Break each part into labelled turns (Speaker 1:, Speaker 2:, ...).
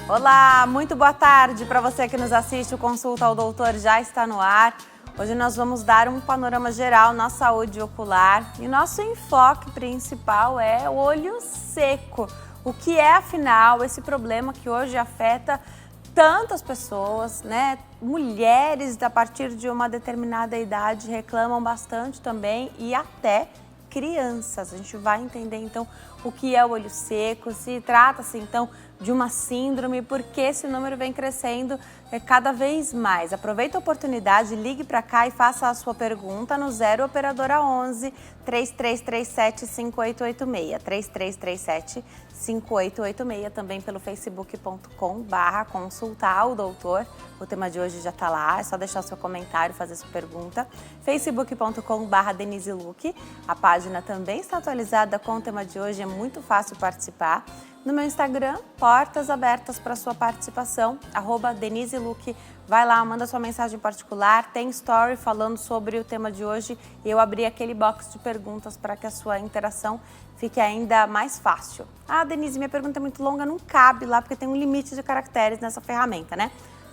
Speaker 1: Olá, muito boa tarde para você que nos assiste. O Consulta ao Doutor já está no ar. Hoje nós vamos dar um panorama geral na saúde ocular e nosso enfoque principal é o olho seco. O que é, afinal, esse problema que hoje afeta tantas pessoas, né? Mulheres a partir de uma determinada idade reclamam bastante também e até crianças. A gente vai entender então o que é o olho seco, se trata-se então de uma síndrome, porque esse número vem crescendo cada vez mais. Aproveita a oportunidade, ligue para cá e faça a sua pergunta no 0 operadora 11 3337 5886, 3337 5886, também pelo facebook.com/consultar o doutor. O tema de hoje já está lá, é só deixar o seu comentário, fazer sua pergunta. facebook.com/Denise Luque. A página também está atualizada com o tema de hoje, é muito fácil participar. No meu Instagram, portas abertas para sua participação, @Denise Luque. Vai lá, manda sua mensagem particular, tem story falando sobre o tema de hoje e eu abri aquele box de perguntas para que a sua interação fique ainda mais fácil. Ah, Denise, minha pergunta é muito longa, não cabe lá porque tem um limite de caracteres nessa ferramenta, né?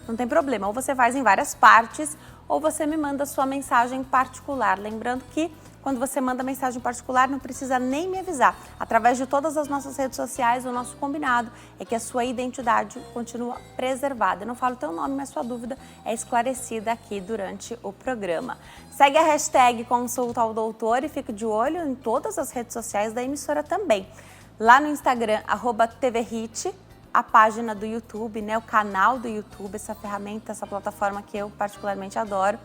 Speaker 1: Não tem problema, ou você faz em várias partes ou você me manda sua mensagem particular. Lembrando que quando você manda mensagem particular, não precisa nem me avisar. Através de todas as nossas redes sociais, o nosso combinado é que a sua identidade continua preservada. Eu não falo o teu nome, mas sua dúvida é esclarecida aqui durante o programa. Segue a hashtag Consulta ao Doutor e fique de olho em todas as redes sociais da emissora também. Lá no Instagram, @TVHit, a página do YouTube, né, o canal do YouTube, essa ferramenta, essa plataforma que eu particularmente adoro,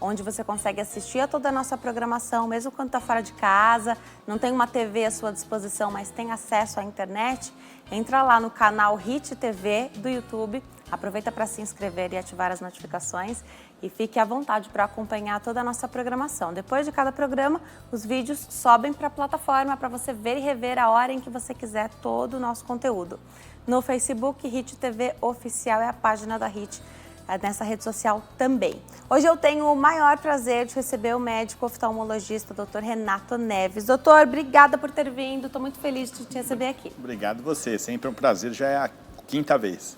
Speaker 1: onde você consegue assistir a toda a nossa programação, mesmo quando está fora de casa, não tem uma TV à sua disposição, mas tem acesso à internet. Entra lá no canal Hit TV do YouTube, aproveita para se inscrever e ativar as notificações e fique à vontade para acompanhar toda a nossa programação. Depois de cada programa, os vídeos sobem para a plataforma para você ver e rever a hora em que você quiser todo o nosso conteúdo. No Facebook, Hit TV Oficial é a página da Hit, nessa rede social também. Hoje eu tenho o maior prazer de receber o médico oftalmologista, Dr. Renato Neves. Doutor, obrigada por ter vindo, estou muito feliz de te receber aqui.
Speaker 2: Obrigado você, sempre um prazer, já é a 5ª vez.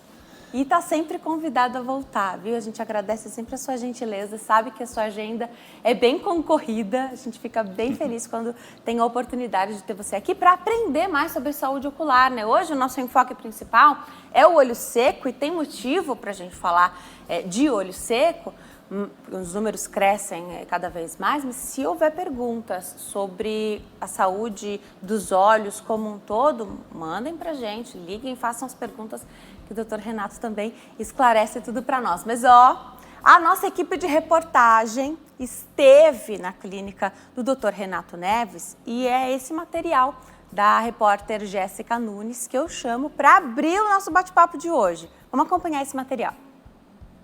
Speaker 1: E está sempre convidado a voltar, viu? A gente agradece sempre a sua gentileza, sabe que a sua agenda é bem concorrida, a gente fica bem feliz quando tem a oportunidade de ter você aqui para aprender mais sobre saúde ocular, né? Hoje o nosso enfoque principal é o olho seco e tem motivo para a gente falar de olho seco. Os números crescem cada vez mais, mas se houver perguntas sobre a saúde dos olhos como um todo, mandem para a gente, liguem, façam as perguntas que o Dr. Renato também esclarece tudo para nós. Mas a nossa equipe de reportagem esteve na clínica do Dr. Renato Neves e é esse material da repórter Jéssica Nunes que eu chamo para abrir o nosso bate-papo de hoje. Vamos acompanhar esse material.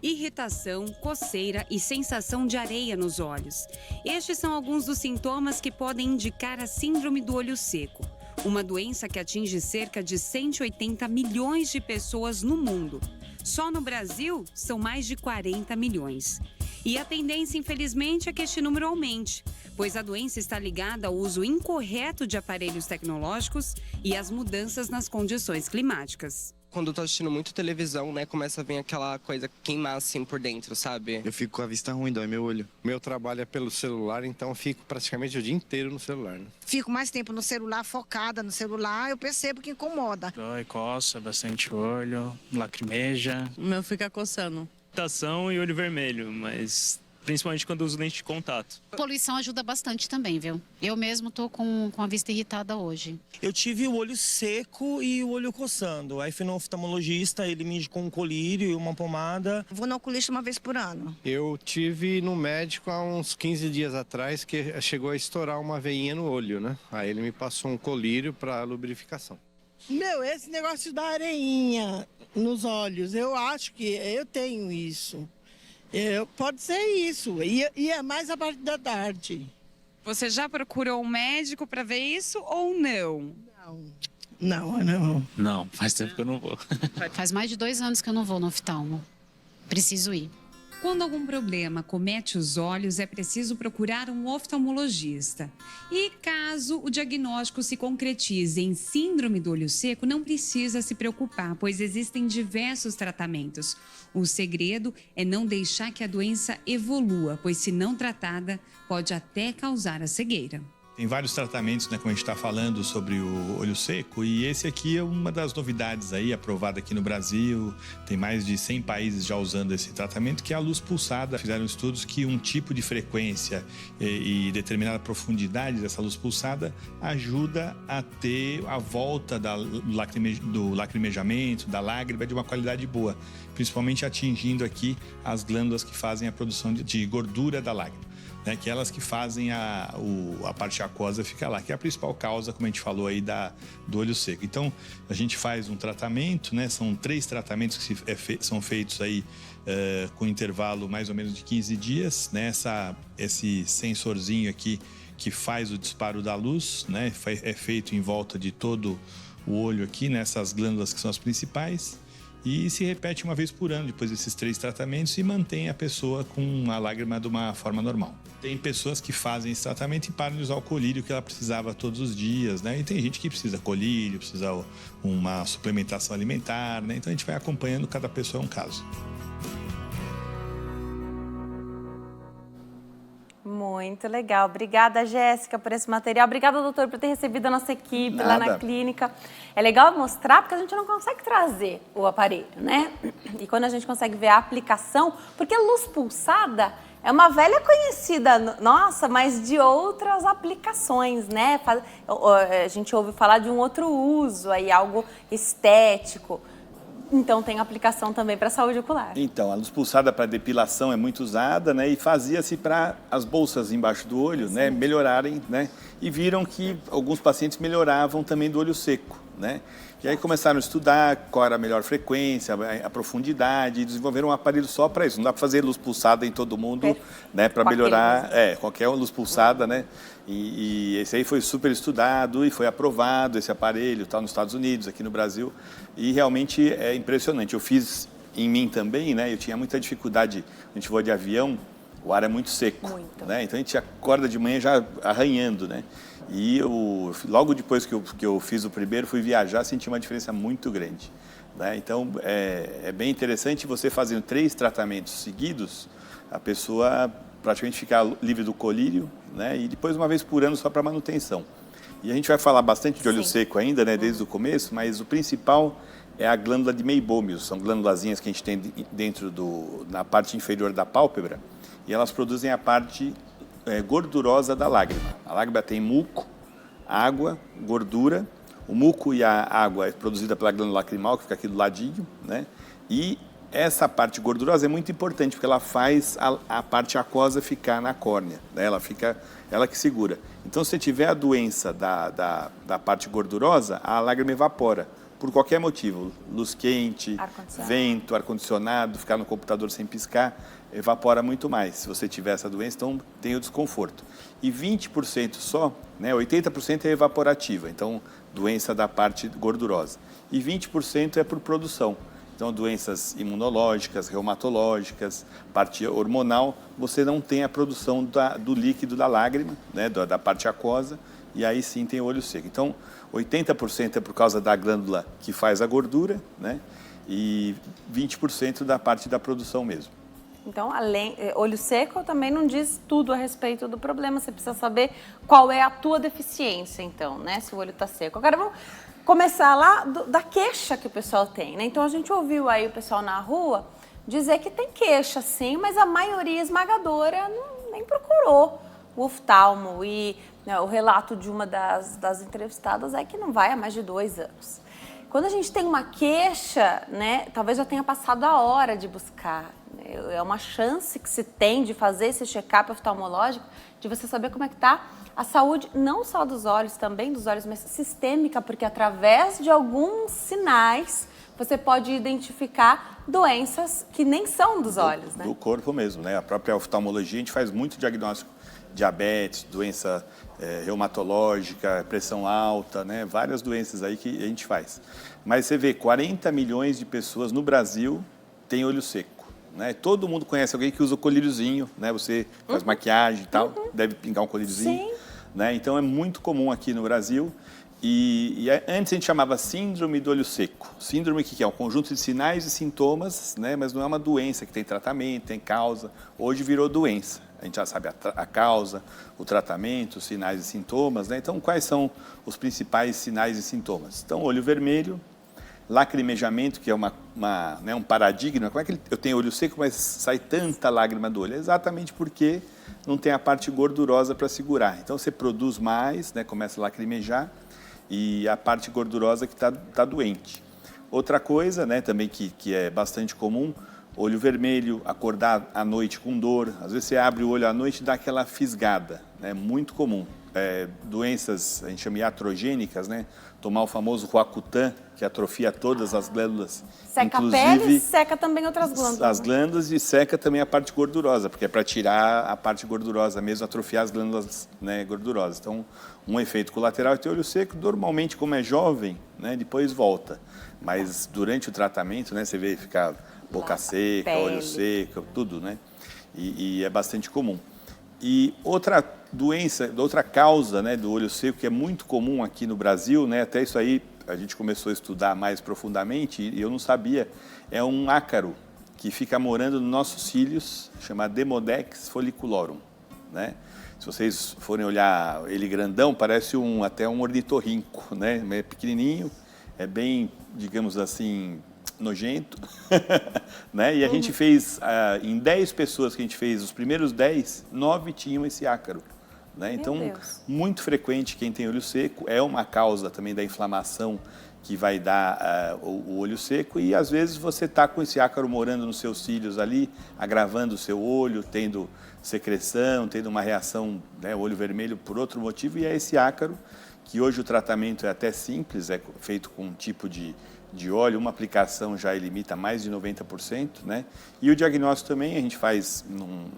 Speaker 3: Irritação, coceira e sensação de areia nos olhos. Estes são alguns dos sintomas que podem indicar a síndrome do olho seco, uma doença que atinge cerca de 180 milhões de pessoas no mundo. Só no Brasil, são mais de 40 milhões. E a tendência, infelizmente, é que este número aumente, pois a doença está ligada ao uso incorreto de aparelhos tecnológicos e às mudanças nas condições climáticas.
Speaker 4: Quando eu tô assistindo muito televisão, né, começa a vir aquela coisa queimar assim por dentro, sabe?
Speaker 5: Eu fico com a vista ruim, dói meu olho. Meu trabalho é pelo celular, então eu fico praticamente o dia inteiro no celular, né?
Speaker 6: Fico mais tempo no celular, focada no celular, eu percebo que incomoda.
Speaker 7: Dói, coça, bastante olho, lacrimeja.
Speaker 8: O meu fica coçando.
Speaker 7: Irritação e olho vermelho, mas principalmente quando uso lente de contato.
Speaker 9: Poluição ajuda bastante também, viu? Eu mesmo tô com a vista irritada hoje.
Speaker 10: Eu tive o olho seco e o olho coçando. Aí fui no oftalmologista, ele me indicou um colírio e uma pomada.
Speaker 6: Vou no oculista uma vez por ano.
Speaker 5: Eu tive no médico há uns 15 dias atrás que chegou a estourar uma veinha no olho, né? Aí ele me passou um colírio para lubrificação.
Speaker 11: Esse negócio da areinha nos olhos, eu acho que eu tenho isso. Pode ser isso, e é mais a parte da tarde.
Speaker 8: Você já procurou um médico para ver isso ou não?
Speaker 11: Não.
Speaker 7: Não, faz tempo que eu não vou.
Speaker 9: Faz mais de 2 anos que eu não vou no oftalmo. Preciso ir.
Speaker 3: Quando algum problema comete os olhos, é preciso procurar um oftalmologista. E caso o diagnóstico se concretize em síndrome do olho seco, não precisa se preocupar, pois existem diversos tratamentos. O segredo é não deixar que a doença evolua, pois se não tratada, pode até causar a cegueira.
Speaker 12: Tem vários tratamentos, né, como a gente está falando sobre o olho seco, e esse aqui é uma das novidades aí, aprovada aqui no Brasil. Tem mais de 100 países já usando esse tratamento, que é a luz pulsada. Fizeram estudos que um tipo de frequência e determinada profundidade dessa luz pulsada ajuda a ter a volta do lacrimejamento, da lágrima, de uma qualidade boa, principalmente atingindo aqui as glândulas que fazem a produção de gordura da lágrima. Que elas que fazem a parte aquosa ficar lá, que é a principal causa, como a gente falou aí, do olho seco. Então, a gente faz um tratamento, né? São 3 tratamentos que são feitos aí com intervalo mais ou menos de 15 dias, né? Esse sensorzinho aqui que faz o disparo da luz, né? É feito em volta de todo o olho aqui, nessas glândulas que são as principais. E se repete uma vez por ano, depois desses 3 tratamentos, e mantém a pessoa com a lágrima de uma forma normal. Tem pessoas que fazem esse tratamento e param de usar o colírio que ela precisava todos os dias, né? E tem gente que precisa colírio, precisa uma suplementação alimentar, né? Então a gente vai acompanhando, cada pessoa é um caso.
Speaker 1: Muito legal. Obrigada, Jéssica, por esse material. Obrigada, doutor, por ter recebido a nossa equipe lá na clínica. É legal mostrar, porque a gente não consegue trazer o aparelho, né? E quando a gente consegue ver a aplicação, porque a luz pulsada é uma velha conhecida, nossa, mas de outras aplicações, né? A gente ouve falar de um outro uso, aí, algo estético. Então, tem aplicação também para a saúde ocular.
Speaker 2: Então, a luz pulsada para depilação é muito usada, né? E fazia-se para as bolsas embaixo do olho, né? Melhorarem, né? E viram que alguns pacientes melhoravam também do olho seco, né? E aí começaram a estudar qual era a melhor frequência, a profundidade, e desenvolveram um aparelho só para isso. Não dá para fazer luz pulsada em todo mundo, né? Para melhorar, qualquer luz pulsada, né? E esse aí foi super estudado e foi aprovado, esse aparelho, tá nos Estados Unidos, aqui no Brasil. E realmente é impressionante. Eu fiz em mim também, né? Eu tinha muita dificuldade, a gente voa de avião, o ar é muito seco, né? Então a gente acorda de manhã já arranhando, né? E logo depois que eu fiz o primeiro, fui viajar, senti uma diferença muito grande, né? Então é bem interessante você fazendo 3 tratamentos seguidos, a pessoa praticamente ficar livre do colírio, né? E depois uma vez por ano só para manutenção. E a gente vai falar bastante de olho seco ainda, né? Desde o começo, mas o principal é a glândula de Meibomius. São glândulazinhas que a gente tem dentro na parte inferior da pálpebra, e elas produzem a parte gordurosa da lágrima. A lágrima tem muco, água, gordura. O muco e a água é produzida pela glândula lacrimal, que fica aqui do ladinho, né? E essa parte gordurosa é muito importante, porque ela faz a parte aquosa ficar na córnea, né? Ela que segura. Então, se você tiver a doença da parte gordurosa, a lágrima evapora, por qualquer motivo. Luz quente, vento, ar-condicionado, ficar no computador sem piscar, evapora muito mais. Se você tiver essa doença, então tem o desconforto. E 20% só, né? 80% é evaporativa, então doença da parte gordurosa. E 20% é por produção. Então, doenças imunológicas, reumatológicas, parte hormonal, você não tem a produção do líquido da lágrima, né? Da parte aquosa, e aí sim tem o olho seco. Então, 80% é por causa da glândula que faz a gordura, né? E 20% da parte da produção mesmo.
Speaker 1: Então, olho seco também não diz tudo a respeito do problema. Você precisa saber qual é a tua deficiência, então, né? Se o olho está seco. Agora, vamos começar lá da queixa que o pessoal tem, né? Então, a gente ouviu aí o pessoal na rua dizer que tem queixa, sim, mas a maioria esmagadora nem procurou o oftalmo. E o relato de uma das entrevistadas é que não vai há mais de 2 anos. Quando a gente tem uma queixa, né, talvez já tenha passado a hora de buscar. É uma chance que se tem de fazer esse check-up oftalmológico, de você saber como é que está a saúde, não só dos olhos, também dos olhos, mas sistêmica, porque através de alguns sinais você pode identificar doenças que nem são dos olhos, né?
Speaker 2: Do corpo mesmo, né? A própria oftalmologia, a gente faz muito diagnóstico, diabetes, doença reumatológica, pressão alta, né? Várias doenças aí que a gente faz. Mas você vê, 40 milhões de pessoas no Brasil têm olho seco, né? Todo mundo conhece alguém que usa o colíriozinho, né? Você faz maquiagem e tal, deve pingar um colíriozinho.
Speaker 1: Sim.
Speaker 2: Né? Então é muito comum aqui no Brasil. E antes a gente chamava síndrome do olho seco. Síndrome que é um conjunto de sinais e sintomas, né? Mas não é uma doença que tem tratamento, tem causa. Hoje virou doença. A gente já sabe a causa, o tratamento, os sinais e sintomas, né? Então, quais são os principais sinais e sintomas? Então, olho vermelho, lacrimejamento, que é né, um paradigma. Como é que eu tenho olho seco, mas sai tanta lágrima do olho? É exatamente porque não tem a parte gordurosa para segurar. Então, você produz mais, né? Começa a lacrimejar, e a parte gordurosa que está doente. Outra coisa, né, também que é bastante comum, olho vermelho, acordar à noite com dor. Às vezes você abre o olho à noite e dá aquela fisgada, né, muito comum. Doenças, a gente chama iatrogênicas, né, tomar o famoso Roacutan, que atrofia todas as glândulas.
Speaker 1: Seca a pele e seca também outras glândulas.
Speaker 2: As glândulas e seca também a parte gordurosa, porque é para tirar a parte gordurosa mesmo, atrofiar as glândulas, né, gordurosas. Então, um efeito colateral é ter olho seco. Normalmente, como é jovem, né, depois volta. Mas durante o tratamento, né, você vê ficar boca seca, olho seco, tudo, né? E é bastante comum. E outra doença, outra causa, né, do olho seco que é muito comum aqui no Brasil, né, até isso aí a gente começou a estudar mais profundamente e eu não sabia, é um ácaro que fica morando nos nossos cílios, chama Demodex folliculorum, né? Se vocês forem olhar ele grandão, parece até um ornitorrinco, né? É pequenininho, é bem, digamos assim, nojento, né? E a gente fez, em 10 pessoas que a gente fez, os primeiros 10, 9 tinham esse ácaro, né? Então, muito frequente quem tem olho seco, é uma causa também da inflamação que vai dar o olho seco e às vezes você está com esse ácaro morando nos seus cílios ali, agravando o seu olho, tendo secreção, tendo uma reação, né, olho vermelho por outro motivo, e é esse ácaro que hoje o tratamento é até simples, é feito com um tipo de óleo, uma aplicação já limita mais de 90%, né? E o diagnóstico também a gente faz num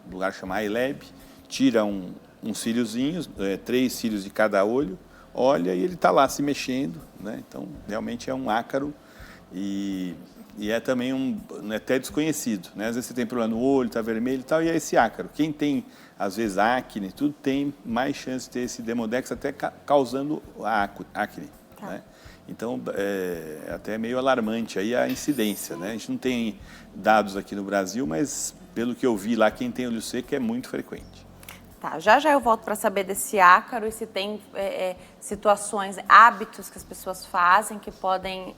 Speaker 2: lugar chamado iLab, tira uns cíliozinhos, 3 cílios de cada olho, olha e ele está lá se mexendo, né? Então, realmente é um ácaro e é também até desconhecido, né? Às vezes você tem problema no olho, está vermelho e tal, e é esse ácaro. Quem tem, às vezes, acne, tudo tem mais chance de ter esse Demodex até causando acne, né? Então, é até meio alarmante aí a incidência, né? A gente não tem dados aqui no Brasil, mas pelo que eu vi lá, quem tem olho seco é muito frequente.
Speaker 1: Tá, já eu volto para saber desse ácaro e se tem situações, hábitos que as pessoas fazem que podem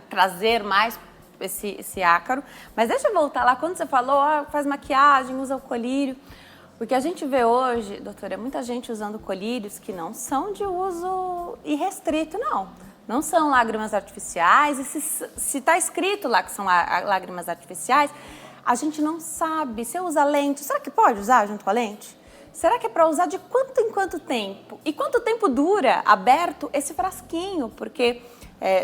Speaker 1: trazer mais esse ácaro. Mas deixa eu voltar lá, quando você falou, faz maquiagem, usa o colírio. Porque a gente vê hoje, doutora, muita gente usando colírios que não são de uso irrestrito, não. Não são lágrimas artificiais, e se está escrito lá que são lágrimas artificiais, a gente não sabe. Se usa lente, será que pode usar junto com a lente? Será que é para usar de quanto em quanto tempo? E quanto tempo dura aberto esse frasquinho? Porque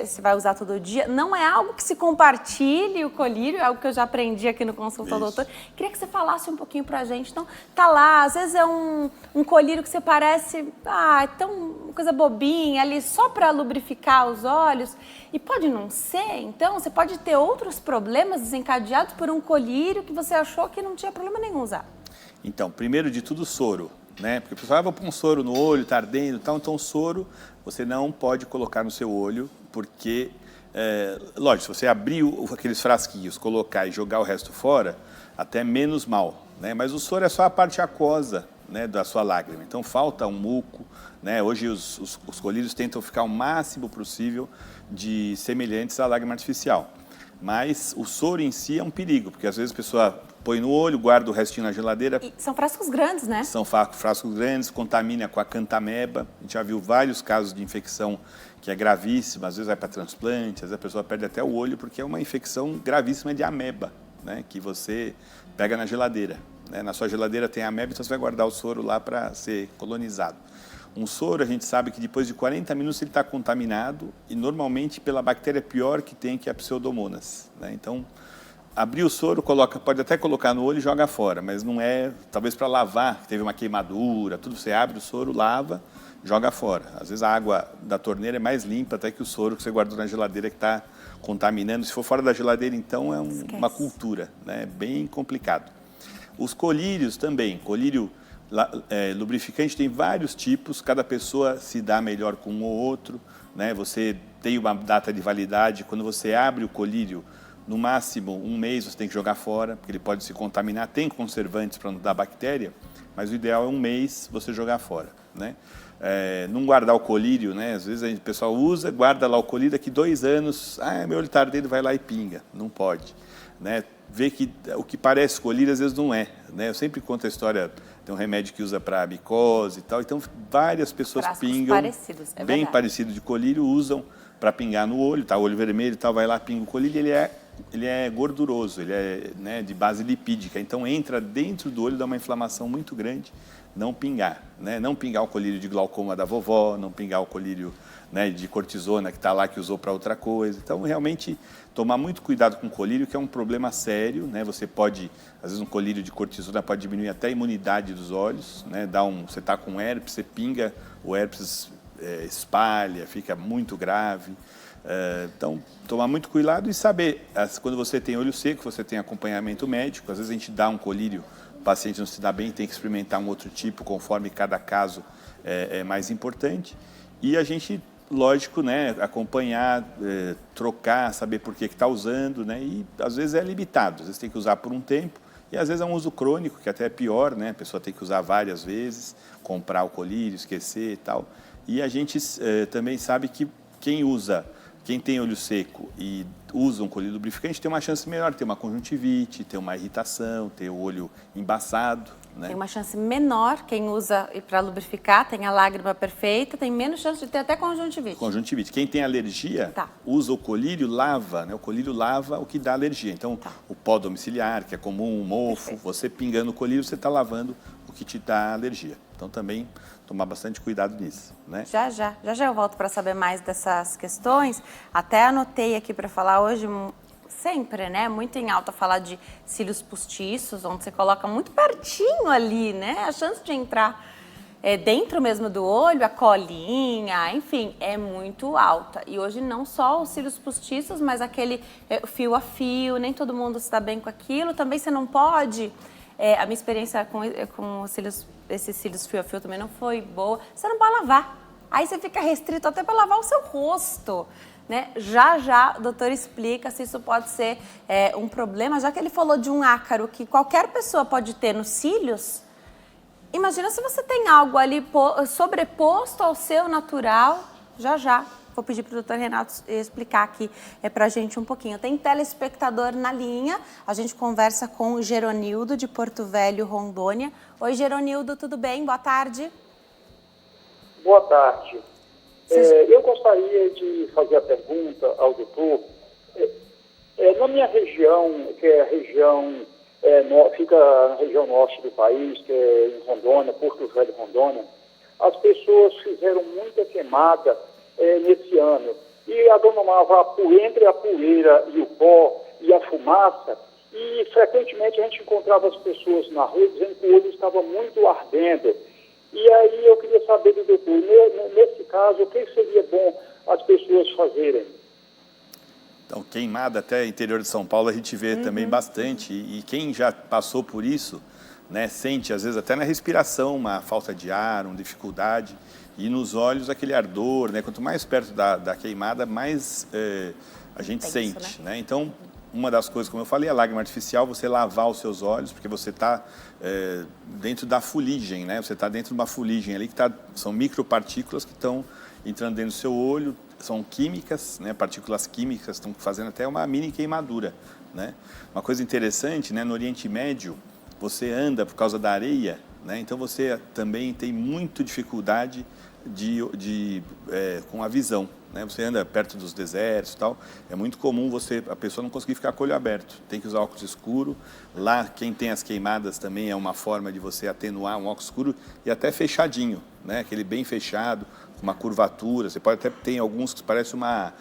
Speaker 1: você vai usar todo dia. Não é algo que se compartilhe o colírio, é algo que eu já aprendi aqui no Consulta Doutor. Queria que você falasse um pouquinho pra gente. Então, tá lá, às vezes é um colírio que você parece, tão uma coisa bobinha ali, só para lubrificar os olhos. E pode não ser, então, você pode ter outros problemas desencadeados por um colírio que você achou que não tinha problema nenhum usar.
Speaker 2: Então, primeiro de tudo, soro, né? Porque o pessoal vai pôr um soro no olho, tá ardendo e tal, então soro você não pode colocar no seu olho, porque, lógico, se você abrir aqueles frasquinhos, colocar e jogar o resto fora, até menos mal, né? Mas o soro é só a parte aquosa, né, da sua lágrima, então falta um muco, né? Hoje os colírios tentam ficar o máximo possível de semelhantes à lágrima artificial, mas o soro em si é um perigo, porque às vezes a pessoa põe no olho, guarda o restinho na geladeira.
Speaker 1: E são frascos grandes, né?
Speaker 2: São frascos grandes, contamina com a cantameba. A gente já viu vários casos de infecção que é gravíssima, às vezes vai para transplante, às vezes a pessoa perde até o olho, porque é uma infecção gravíssima de ameba, né? Que você pega na geladeira, né? Na sua geladeira tem ameba, então você vai guardar o soro lá para ser colonizado. Um soro, a gente sabe que depois de 40 minutos ele está contaminado e normalmente pela bactéria pior que tem, que é a Pseudomonas, né? Então, abrir o soro, pode até colocar no olho e joga fora, mas não é, talvez para lavar, que teve uma queimadura, tudo, você abre o soro, lava, joga fora. Às vezes a água da torneira é mais limpa até que o soro que você guardou na geladeira que está contaminando. Se for fora da geladeira, então, é uma cultura, né? Bem complicado. Os colírios também. Colírio lubrificante tem vários tipos, cada pessoa se dá melhor com um ou outro, né? Você tem uma data de validade, quando você abre o colírio, no máximo 1 mês você tem que jogar fora, porque ele pode se contaminar, tem conservantes para não dar bactéria, mas o ideal é 1 mês você jogar fora, né? Não guardar o colírio, né? Às vezes o pessoal usa, guarda lá o colírio, daqui 2 anos, meu olho está ardendo, vai lá e pinga, não pode, né? Vê que o que parece colírio às vezes não é, né? Eu sempre conto a história, tem um remédio que usa para micose e tal, então várias pessoas pingam,
Speaker 1: parecidos, é
Speaker 2: bem
Speaker 1: verdade.
Speaker 2: parecido de colírio, usam para pingar no olho, tá? Olho vermelho e tal, vai lá, pinga o colírio, ele é gorduroso, ele é, né, de base lipídica, então entra dentro do olho, dá uma inflamação muito grande, não pingar, né? Não pingar o colírio de glaucoma da vovó, não pingar o colírio, né, de cortisona que está lá, que usou para outra coisa. Então, realmente, tomar muito cuidado com o colírio, que é um problema sério, né? Você pode, às vezes, um colírio de cortisona pode diminuir até a imunidade dos olhos, né? Você está com herpes, você pinga, o herpes espalha, fica muito grave. Então, tomar muito cuidado e saber, quando você tem olho seco, você tem acompanhamento médico, às vezes a gente dá um colírio, o paciente não se dá bem, tem que experimentar um outro tipo, conforme cada caso é mais importante. E a gente, lógico, né, acompanhar, trocar, saber por que está usando, né, e às vezes é limitado, às vezes tem que usar por um tempo, e às vezes é um uso crônico, que até é pior, né, a pessoa tem que usar várias vezes, comprar o colírio, esquecer e tal. E a gente também sabe que quem tem olho seco e usa um colírio lubrificante tem uma chance melhor de ter uma conjuntivite, ter uma irritação, ter o olho embaçado, né?
Speaker 1: Tem uma chance menor, quem usa para lubrificar, tem a lágrima perfeita, tem menos chance de ter até conjuntivite.
Speaker 2: Conjuntivite. Quem tem alergia, usa o colírio, lava, né? O colírio lava o que dá alergia. Então, o pó domiciliar, que é comum, o mofo, você pingando o colírio, você está lavando o que te dá alergia. Então, também tomar bastante cuidado nisso, né?
Speaker 1: Já eu volto para saber mais dessas questões. Até anotei aqui para falar hoje, sempre, né? Muito em alta falar de cílios postiços, onde você coloca muito pertinho ali, né? A chance de entrar dentro mesmo do olho, a colinha, enfim, é muito alta. E hoje não só os cílios postiços, mas aquele fio a fio, nem todo mundo se dá bem com aquilo. Também você não pode... a minha experiência com esses cílios fio a fio também não foi boa. Você não pode lavar. Aí você fica restrito até para lavar o seu rosto, né? Já o doutor explica se isso pode ser um problema. Já que ele falou de um ácaro que qualquer pessoa pode ter nos cílios, imagina se você tem algo ali sobreposto ao seu natural. Já. Vou pedir para o doutor Renato explicar aqui para a gente um pouquinho. Tem telespectador na linha, a gente conversa com o Geronildo, de Porto Velho, Rondônia. Oi, Geronildo, tudo bem? Boa tarde.
Speaker 13: Boa tarde. Eu gostaria de fazer a pergunta ao doutor. Na minha região, que é a região, fica na região norte do país, que é em Rondônia, Porto Velho, Rondônia, as pessoas fizeram muita queimada nesse ano. E aglomava entre a poeira e o pó e a fumaça, e frequentemente a gente encontrava as pessoas na rua dizendo que o olho estava muito ardendo. E aí eu queria saber do doutor, nesse caso, o que seria bom as pessoas fazerem?
Speaker 2: Então, queimada até interior de São Paulo a gente vê também bastante, e quem já passou por isso, né, sente às vezes até na respiração uma falta de ar, uma dificuldade, e nos olhos aquele ardor, né? Quanto mais perto da queimada, mais a gente sente, né? Então, uma das coisas, como eu falei, a lágrima artificial, você lavar os seus olhos, porque você está dentro da fuligem, né? Você está dentro de uma fuligem ali, são micropartículas que estão entrando dentro do seu olho, são químicas, né? Partículas químicas estão fazendo até uma mini queimadura, né? Uma coisa interessante, né? No Oriente Médio, você anda por causa da areia, né? Então você também tem muita dificuldade com a visão, né? Você anda perto dos desertos e tal, é muito comum a pessoa não conseguir ficar com o olho aberto, tem que usar óculos escuro. Lá, quem tem as queimadas também é uma forma de você atenuar um óculos escuro e até fechadinho, né? Aquele bem fechado, com uma curvatura. Você pode até ter alguns que parecem uma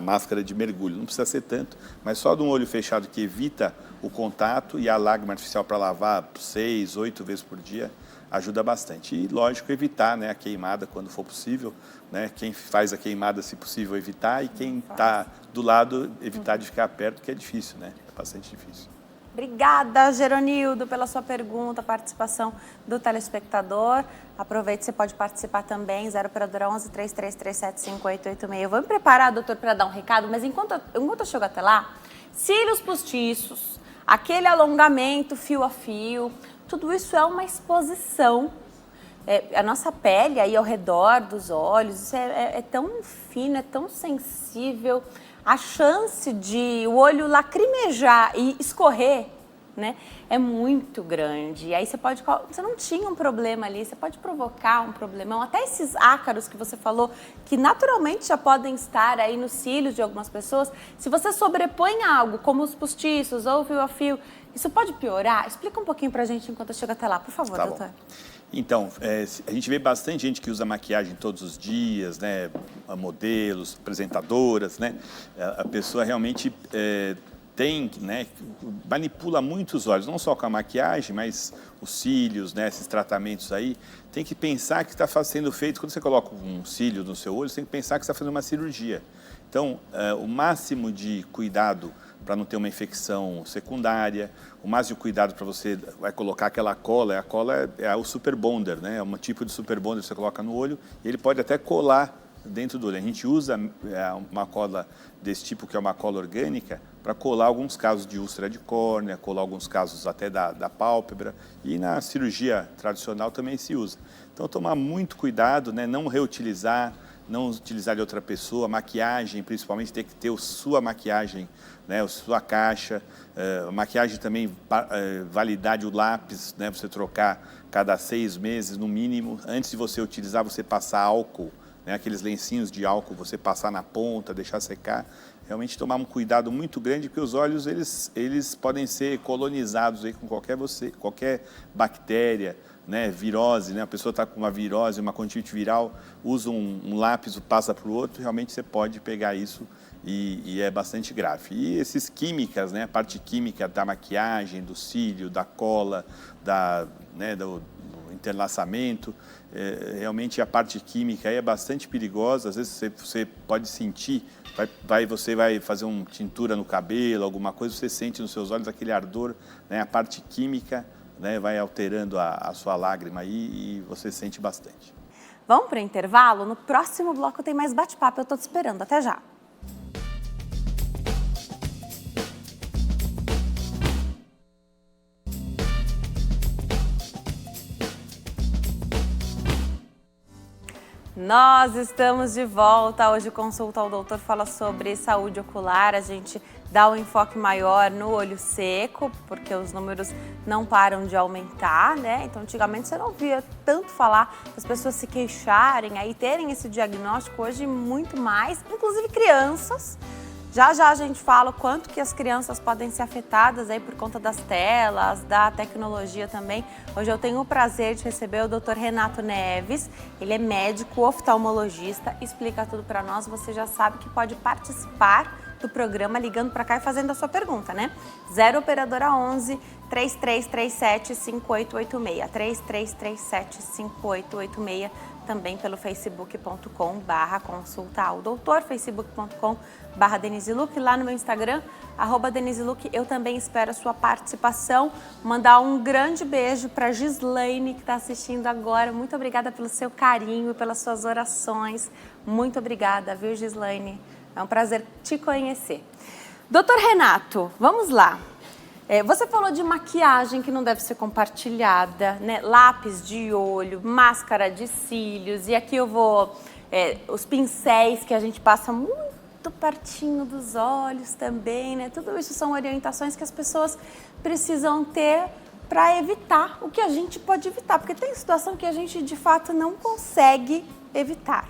Speaker 2: máscara de mergulho, não precisa ser tanto, mas só de um olho fechado que evita o contato, e a lágrima artificial para lavar 6, 8 vezes por dia ajuda bastante. E, lógico, evitar, né, a queimada quando for possível, né? Quem faz a queimada, se possível, evitar, e quem está do lado, evitar de ficar perto, que é difícil, né? É bastante difícil.
Speaker 1: Obrigada, Geronildo, pela sua pergunta, participação do telespectador. Aproveite, você pode participar também, 0 operadora 11 3337 5886. Eu vou me preparar, doutor, para dar um recado, mas enquanto eu chego até lá, cílios postiços, aquele alongamento fio a fio, tudo isso é uma exposição. A nossa pele aí ao redor dos olhos, isso é tão fino, é tão sensível. A chance de o olho lacrimejar e escorrer, né, é muito grande. E aí você não tinha um problema ali, você pode provocar um problemão. Até esses ácaros que você falou, que naturalmente já podem estar aí nos cílios de algumas pessoas, se você sobrepõe algo, como os postiços ou fio a fio, isso pode piorar? Explica um pouquinho pra gente enquanto eu chego até lá, por favor, doutor.
Speaker 2: Então, a gente vê bastante gente que usa maquiagem todos os dias, né? Modelos, apresentadoras, né? A pessoa realmente tem, né? Manipula muito os olhos, não só com a maquiagem, mas os cílios, né? Esses tratamentos aí. Tem que pensar que está sendo feito, quando você coloca um cílio no seu olho, você tem que pensar que está fazendo uma cirurgia. Então, o máximo de cuidado para não ter uma infecção secundária, o máximo de cuidado para você vai colocar aquela cola, a cola é o super bonder, né? É um tipo de super bonder que você coloca no olho e ele pode até colar dentro do olho. A gente usa uma cola desse tipo, que é uma cola orgânica, para colar alguns casos de úlcera de córnea, colar alguns casos até da pálpebra, e na cirurgia tradicional também se usa. Então, tomar muito cuidado, né? Não reutilizar, não utilizar de outra pessoa, maquiagem, principalmente tem que ter a sua maquiagem, né, a sua caixa, maquiagem também, validade, o lápis, né, você trocar cada 6 meses no mínimo, antes de você utilizar, você passar álcool, né, aqueles lencinhos de álcool, você passar na ponta, deixar secar, realmente tomar um cuidado muito grande, porque os olhos, eles podem ser colonizados aí com qualquer bactéria, né, virose, né, a pessoa está com uma virose, uma conjuntivite viral, usa um lápis, passa para o outro, realmente você pode pegar isso e é bastante grave. E esses químicas, né, a parte química da maquiagem, do cílio, da cola, né, do entrelaçamento, realmente a parte química aí é bastante perigosa, às vezes você pode sentir, você vai fazer uma tintura no cabelo, alguma coisa, você sente nos seus olhos aquele ardor, né, a parte química, né, vai alterando a sua lágrima aí e você sente bastante.
Speaker 1: Vamos para o intervalo? No próximo bloco tem mais bate-papo, eu estou te esperando. Até já! Nós estamos de volta. Hoje Consulta ao Doutor fala sobre saúde ocular. A gente dá um enfoque maior no olho seco, porque os números não param de aumentar, né? Então, antigamente você não via tanto falar das pessoas se queixarem, aí terem esse diagnóstico, hoje muito mais, inclusive crianças. Já a gente fala o quanto que as crianças podem ser afetadas aí por conta das telas, da tecnologia também. Hoje eu tenho o prazer de receber o Dr. Renato Neves. Ele é médico oftalmologista, explica tudo para nós. Você já sabe que pode participar do programa ligando para cá e fazendo a sua pergunta, né? 0 operadora 11 3337 5886, 3337 5886, também pelo facebook.com/consulta ao doutor, facebook.com/Denise Luque, lá no meu Instagram, @Denise Luque. Eu também espero a sua participação. Mandar um grande beijo para Gislaine, que está assistindo agora. Muito obrigada pelo seu carinho e pelas suas orações. Muito obrigada, viu, Gislaine? É um prazer te conhecer. Doutor Renato, vamos lá. Você falou de maquiagem que não deve ser compartilhada, né? Lápis de olho, máscara de cílios, e aqui eu vou... os pincéis que a gente passa muito pertinho dos olhos também, né? Tudo isso são orientações que as pessoas precisam ter para evitar o que a gente pode evitar, porque tem situação que a gente de fato não consegue evitar.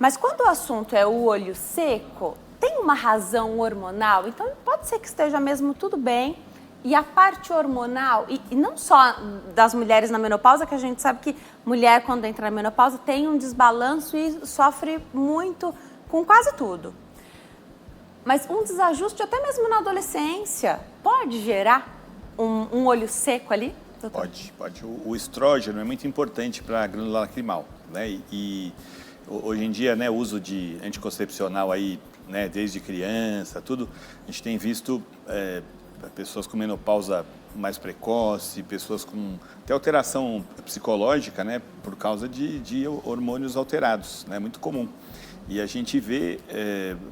Speaker 1: Mas quando o assunto é o olho seco, tem uma razão hormonal, então pode ser que esteja mesmo tudo bem. E a parte hormonal, e não só das mulheres na menopausa, que a gente sabe que mulher quando entra na menopausa tem um desbalanço e sofre muito com quase tudo. Mas um desajuste até mesmo na adolescência pode gerar um olho seco ali? doutor?
Speaker 2: Pode. O estrógeno é muito importante para a glândula lacrimal, né? E hoje em dia, né, o uso de anticoncepcional aí, né, desde criança, tudo, a gente tem visto pessoas com menopausa mais precoce, pessoas com até alteração psicológica, né, por causa de hormônios alterados, né, muito comum. E a gente vê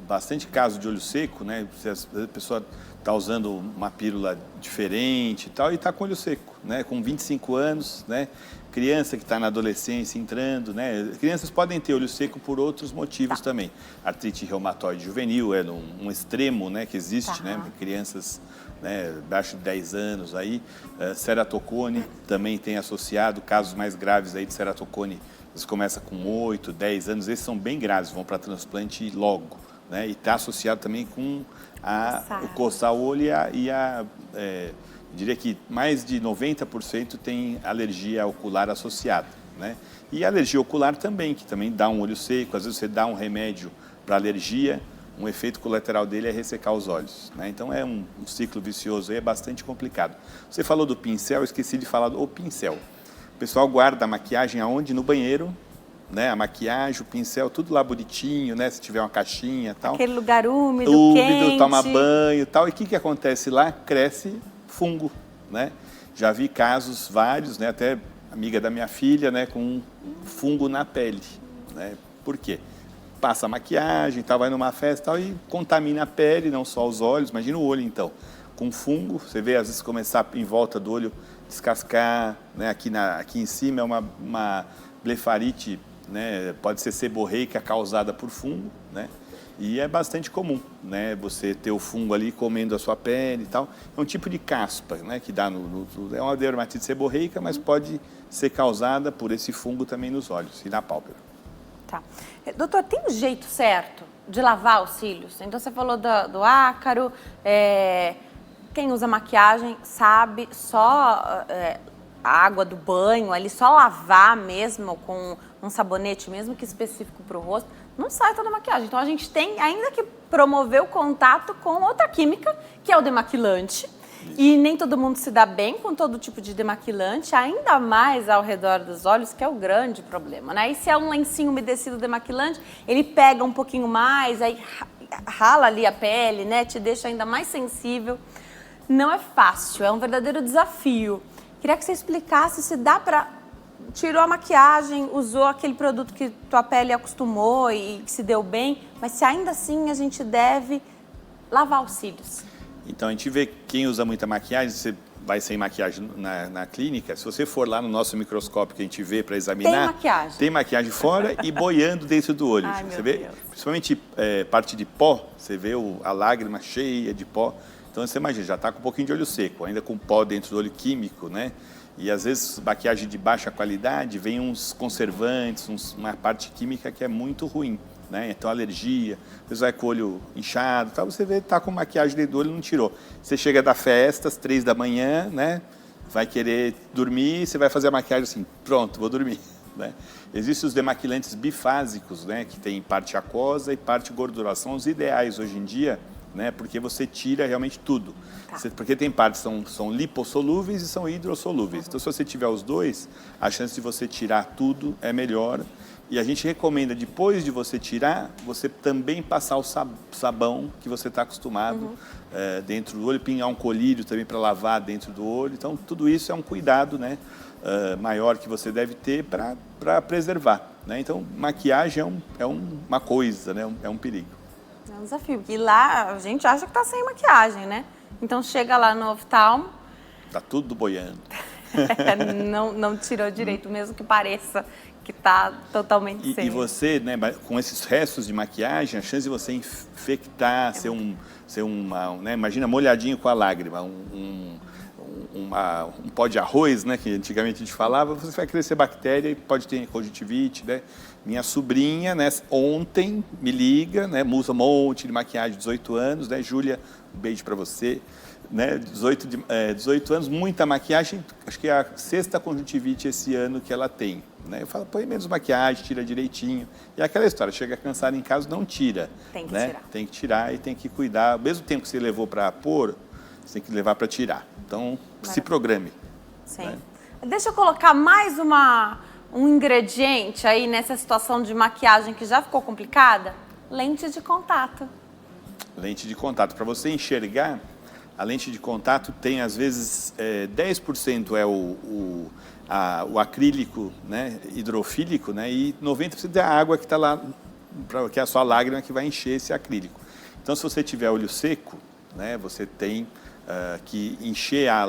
Speaker 2: bastante caso de olho seco, né, se a pessoa está usando uma pílula diferente e tal, e está com olho seco, né, com 25 anos, né, criança que está na adolescência entrando, né, crianças podem ter olho seco por outros motivos também. Artrite reumatoide juvenil é um extremo, né, que existe, né, crianças, né, abaixo de 10 anos aí, ceratocone também tem associado, casos mais graves aí de ceratocone, eles começam com 8, 10 anos, esses são bem graves, vão para transplante logo, né, e está associado também com o coçar o olho diria que mais de 90% tem alergia ocular associada, né? E a alergia ocular também, que também dá um olho seco, às vezes você dá um remédio para alergia, um efeito colateral dele é ressecar os olhos, né? Então é um ciclo vicioso aí, é bastante complicado. Você falou do pincel, eu esqueci de falar do pincel. O pessoal guarda a maquiagem aonde? No banheiro, né? A maquiagem, o pincel, tudo lá bonitinho, né? Se tiver uma caixinha e tal.
Speaker 1: Aquele lugar úmido, quente.
Speaker 2: Toma banho e tal. E o que acontece lá? Cresce fungo, né? Já vi casos vários, né? Até amiga da minha filha, né? Com fungo na pele, né? Por quê? Passa a maquiagem, tal, vai numa festa tal, e contamina a pele, não só os olhos. Imagina o olho, então, com fungo. Você vê, às vezes, começar em volta do olho descascar, né? Aqui em cima é uma blefarite, né? Pode ser seborreica causada por fungo, né? E é bastante comum, né, você ter o fungo ali comendo a sua pele e tal. É um tipo de caspa, né, que dá é uma dermatite seborreica, mas pode ser causada por esse fungo também nos olhos e na pálpebra.
Speaker 1: Tá. Doutor, tem um jeito certo de lavar os cílios? Então você falou do ácaro, quem usa maquiagem sabe, só a água do banho, ali só lavar mesmo com um sabonete, mesmo que específico para o rosto, não sai toda a maquiagem. Então a gente tem ainda que promover o contato com outra química, que é o demaquilante. Isso. E nem todo mundo se dá bem com todo tipo de demaquilante, ainda mais ao redor dos olhos, que é o grande problema, né? E se é um lencinho umedecido demaquilante, ele pega um pouquinho mais, aí rala ali a pele, né? Te deixa ainda mais sensível. Não é fácil, é um verdadeiro desafio. Queria que você explicasse se dá para... Tirou a maquiagem, usou aquele produto que tua pele acostumou e que se deu bem, mas se ainda assim a gente deve lavar os cílios.
Speaker 2: Então, a gente vê que quem usa muita maquiagem, você vai sem maquiagem na clínica, se você for lá no nosso microscópio que a gente vê para examinar... Tem maquiagem fora e boiando dentro do olho.
Speaker 1: Ai,
Speaker 2: você vê, Deus. Principalmente parte de pó, você vê a lágrima cheia de pó. Então, você imagina, já está com um pouquinho de olho seco, ainda com pó dentro do olho químico, né? E às vezes maquiagem de baixa qualidade, vem uns conservantes, uma parte química que é muito ruim, né? Então alergia, às vezes vai com o olho inchado, tal, você vê, tá com maquiagem dentro do olho e não tirou. Você chega da festa às 3 da manhã, né? Vai querer dormir, você vai fazer a maquiagem assim, pronto, vou dormir, né? Existem os demaquilantes bifásicos, né? Que tem parte aquosa e parte gordurosa, são os ideais hoje em dia, né? Porque você tira realmente tudo. Porque tem partes que são lipossolúveis e são hidrossolúveis. Então, se você tiver os dois, a chance de você tirar tudo é melhor. E a gente recomenda, depois de você tirar, você também passar o sabão que você está acostumado dentro do olho, pingar um colírio também para lavar dentro do olho. Então, tudo isso é um cuidado, né, maior que você deve ter para preservar, né? Então, maquiagem é uma coisa, né, é um perigo.
Speaker 1: É um desafio, porque lá a gente acha que está sem maquiagem, né? Então chega lá no oftalmo...
Speaker 2: Tá tudo boiando.
Speaker 1: não tirou direito, mesmo que pareça que está totalmente sem.
Speaker 2: E você, né, com esses restos de maquiagem, a chance de você infectar, né, imagina molhadinho com a lágrima, um pó de arroz, né, que antigamente a gente falava, você vai crescer bactéria e pode ter conjuntivite, né? Minha sobrinha, né, ontem me liga, né, usa um monte de maquiagem, 18 anos, né, Júlia, um beijo para você, né, 18 anos, muita maquiagem, acho que é a 6ª conjuntivite esse ano que ela tem, né? Eu falo, põe menos maquiagem, tira direitinho, e é aquela história, chega cansada em casa, não tira,
Speaker 1: tem que
Speaker 2: tirar. Tem que tirar e tem que cuidar, ao mesmo tempo que você levou para pôr, você tem que levar para tirar, então se programe.
Speaker 1: Sim.
Speaker 2: Né?
Speaker 1: Deixa eu colocar mais um ingrediente aí nessa situação de maquiagem que já ficou complicada. Lente de contato.
Speaker 2: Lente de contato. Para você enxergar, a lente de contato tem, às vezes, 10% é o acrílico, né, hidrofílico, né, e 90% é a água que está lá, que é a sua lágrima que vai encher esse acrílico. Então, se você tiver olho seco, né, você tem que encher a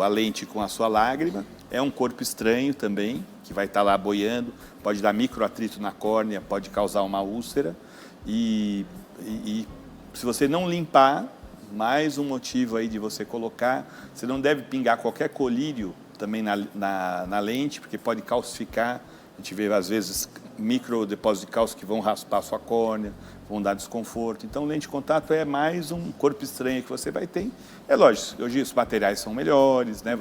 Speaker 2: lente com a sua lágrima. É um corpo estranho também, que vai estar lá boiando, pode dar microatrito na córnea, pode causar uma úlcera. E se você não limpar, mais um motivo aí de você colocar, você não deve pingar qualquer colírio também na lente, porque pode calcificar. A gente vê, às vezes, microdepósitos de cálcio que vão raspar a sua córnea, vão dar desconforto. Então, lente de contato é mais um corpo estranho que você vai ter. É lógico, hoje os materiais são melhores, né?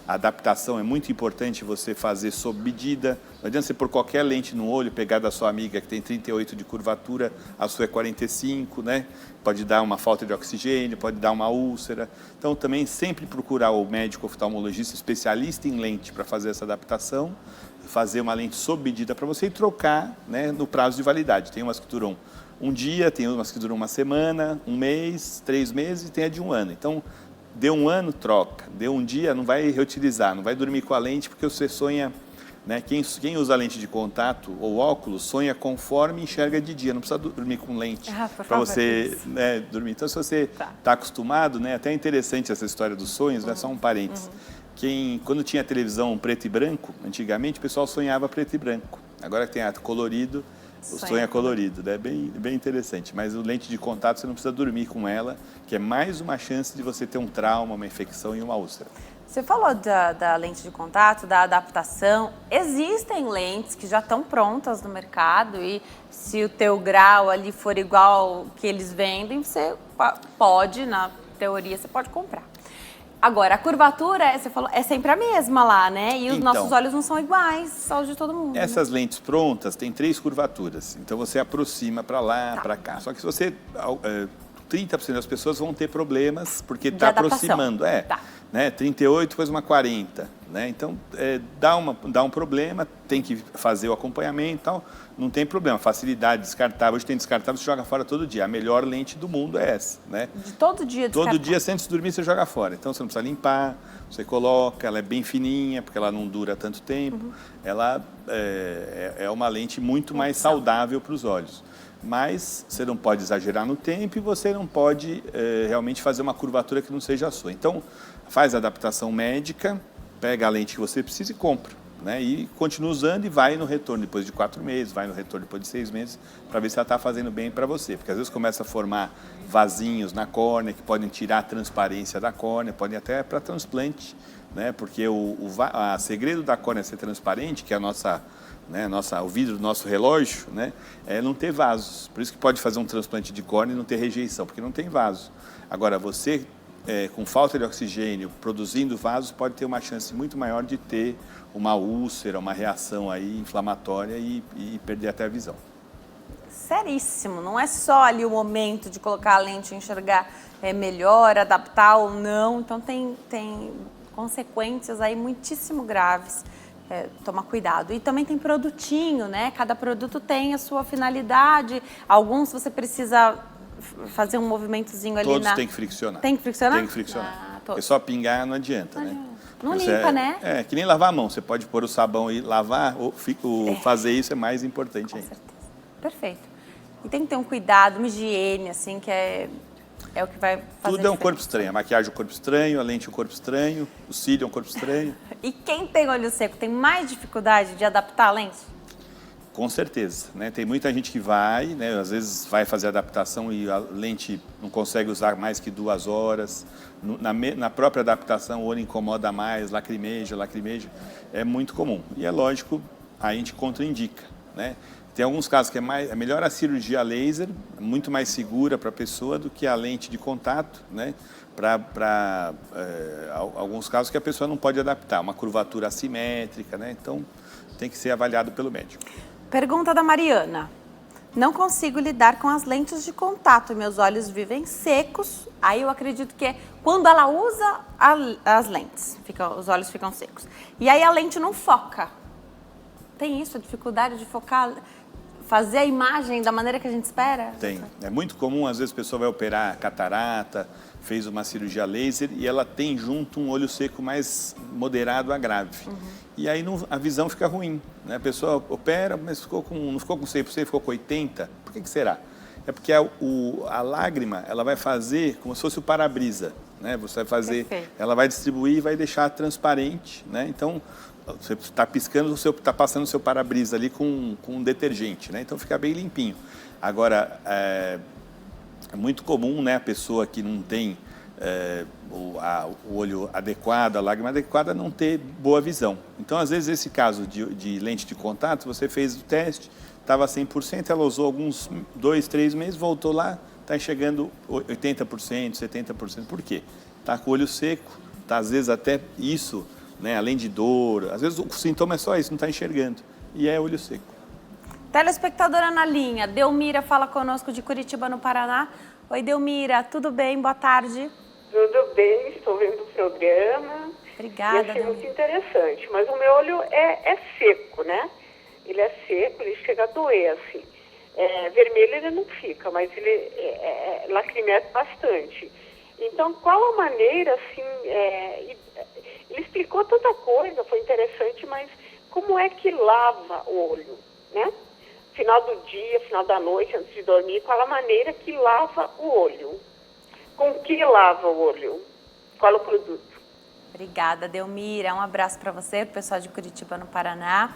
Speaker 2: A adaptação é muito importante você fazer sob medida. Não adianta você pôr qualquer lente no olho, pegar da sua amiga que tem 38 de curvatura, a sua é 45, né? Pode dar uma falta de oxigênio, pode dar uma úlcera. Então, também sempre procurar o médico oftalmologista especialista em lente para fazer essa adaptação, fazer uma lente sob medida para você e trocar, né, no prazo de validade. Tem umas que duram um dia, tem umas que duram uma semana, um mês, 3 meses e tem a de 1 ano. Então, deu 1 ano, troca. Deu um dia, não vai reutilizar, não vai dormir com a lente, porque você sonha, né? Quem usa lente de contato ou óculos sonha conforme enxerga de dia, não precisa dormir com lente para você, né, dormir. Então, se você está acostumado, né, até é interessante essa história dos sonhos, né, só um parênteses. Quando tinha televisão preto e branco, antigamente o pessoal sonhava preto e branco. Agora que tem a colorido, o sonho é colorido, né? Bem interessante. Mas o lente de contato você não precisa dormir com ela, que é mais uma chance de você ter um trauma, uma infecção e uma úlcera.
Speaker 1: Você falou da lente de contato, da adaptação. Existem lentes que já estão prontas no mercado e se o teu grau ali for igual que eles vendem, você pode, na teoria, você pode comprar. Agora, a curvatura, você falou, é sempre a mesma lá, né? E os nossos olhos não são iguais aos de todo mundo.
Speaker 2: Essas lentes prontas têm 3 curvaturas. Então, você aproxima para lá, para cá. Só que se você... 30% das pessoas vão ter problemas porque está aproximando. Né? 38, depois uma 40. Né? Então, dá um problema, tem que fazer o acompanhamento e tal. Não tem problema. Facilidade, descartável. Hoje tem descartável, você joga fora todo dia. A melhor lente do mundo é essa. Né?
Speaker 1: De todo dia
Speaker 2: descartável? Todo dia, antes de dormir, você joga fora. Então, você não precisa limpar, você coloca, ela é bem fininha, porque ela não dura tanto tempo. Ela é uma lente muito mais saudável para os olhos. Mas você não pode exagerar no tempo e você não pode realmente fazer uma curvatura que não seja a sua. Então, faz a adaptação médica, pega a lente que você precisa e compra. Né? E continua usando e vai no retorno depois de 4 meses, vai no retorno depois de 6 meses, para ver se ela está fazendo bem para você. Porque às vezes começa a formar vasinhos na córnea, que podem tirar a transparência da córnea, podem até para transplante. Né? Porque o segredo da córnea ser transparente, que é o vidro do nosso relógio, né, é não ter vasos. Por isso que pode fazer um transplante de córnea e não ter rejeição, porque não tem vaso. Agora, você, com falta de oxigênio, produzindo vasos, pode ter uma chance muito maior de ter uma úlcera, uma reação aí inflamatória e perder até a visão.
Speaker 1: Seríssimo, não é só ali o momento de colocar a lente e enxergar melhor, adaptar ou não. Então, tem consequências aí muitíssimo graves. Tomar cuidado. E também tem produtinho, né? Cada produto tem a sua finalidade. Alguns você precisa fazer um movimentozinho ali
Speaker 2: Todos tem que friccionar.
Speaker 1: Tem que friccionar?
Speaker 2: Tem que friccionar. Porque só pingar não adianta, né?
Speaker 1: Não limpa, né?
Speaker 2: É que nem lavar a mão. Você pode pôr o sabão e lavar, ou fazer isso é mais importante ainda.
Speaker 1: Com certeza. Perfeito. E tem que ter um cuidado, uma higiene, assim, que é o que vai fazer
Speaker 2: Tudo é um corpo estranho. A maquiagem é um corpo estranho, a lente é um corpo estranho, o cílio é um corpo estranho.
Speaker 1: E quem tem olho seco tem mais dificuldade de adaptar a lente?
Speaker 2: Com certeza. Né? Tem muita gente que vai, né? Às vezes vai fazer a adaptação e a lente não consegue usar mais que 2 horas. Na própria adaptação, o olho incomoda mais, lacrimeja. É muito comum. E é lógico, a gente contraindica. Né? Tem alguns casos que é melhor a cirurgia laser, muito mais segura para a pessoa do que a lente de contato, né? Para alguns casos que a pessoa não pode adaptar, uma curvatura assimétrica, né? Então tem que ser avaliado pelo médico.
Speaker 1: Pergunta da Mariana. Não consigo lidar com as lentes de contato, meus olhos vivem secos. Aí eu acredito que é quando ela usa as lentes, os olhos ficam secos. E aí a lente não foca. Tem isso, a dificuldade de focar, fazer a imagem da maneira que a gente espera?
Speaker 2: Tem. É muito comum, às vezes a pessoa vai operar catarata, fez uma cirurgia laser e ela tem junto um olho seco mais moderado a grave. E aí a visão fica ruim, né? A pessoa opera, mas não ficou com 100%, ficou com 80%. Por que será? É porque a lágrima, ela vai fazer como se fosse o para-brisa, né? Você vai fazer, ela vai distribuir e vai deixar transparente, né? Então, você está piscando, está passando o seu para-brisa ali com detergente, né? Então fica bem limpinho. Agora, é muito comum, né, a pessoa que não tem o olho adequado, a lágrima adequada, não ter boa visão. Então, às vezes, esse caso de lente de contato, você fez o teste, estava 100%, ela usou alguns 2, 3 meses, voltou lá, está enxergando 80%, 70%. Por quê? Está com o olho seco, está às vezes até isso, né, além de dor, às vezes o sintoma é só isso, não está enxergando, e é olho seco.
Speaker 1: Telespectadora na linha, Delmira fala conosco de Curitiba, no Paraná. Oi, Delmira, tudo bem? Boa tarde.
Speaker 14: Tudo bem, estou vendo o programa.
Speaker 1: Obrigada,
Speaker 14: e achei muito interessante, mas o meu olho é seco, né? Ele é seco, ele chega a doer, assim. Vermelho ele não fica, mas ele lacrimeja bastante. Então, qual a maneira, assim, ele explicou tanta coisa, foi interessante, mas como é que lava o olho, né? Final do dia, final da noite, antes de dormir, qual a maneira que lava o olho? Com que lava o olho? Qual o produto?
Speaker 1: Obrigada, Delmira. Um abraço para você, pessoal de Curitiba, no Paraná.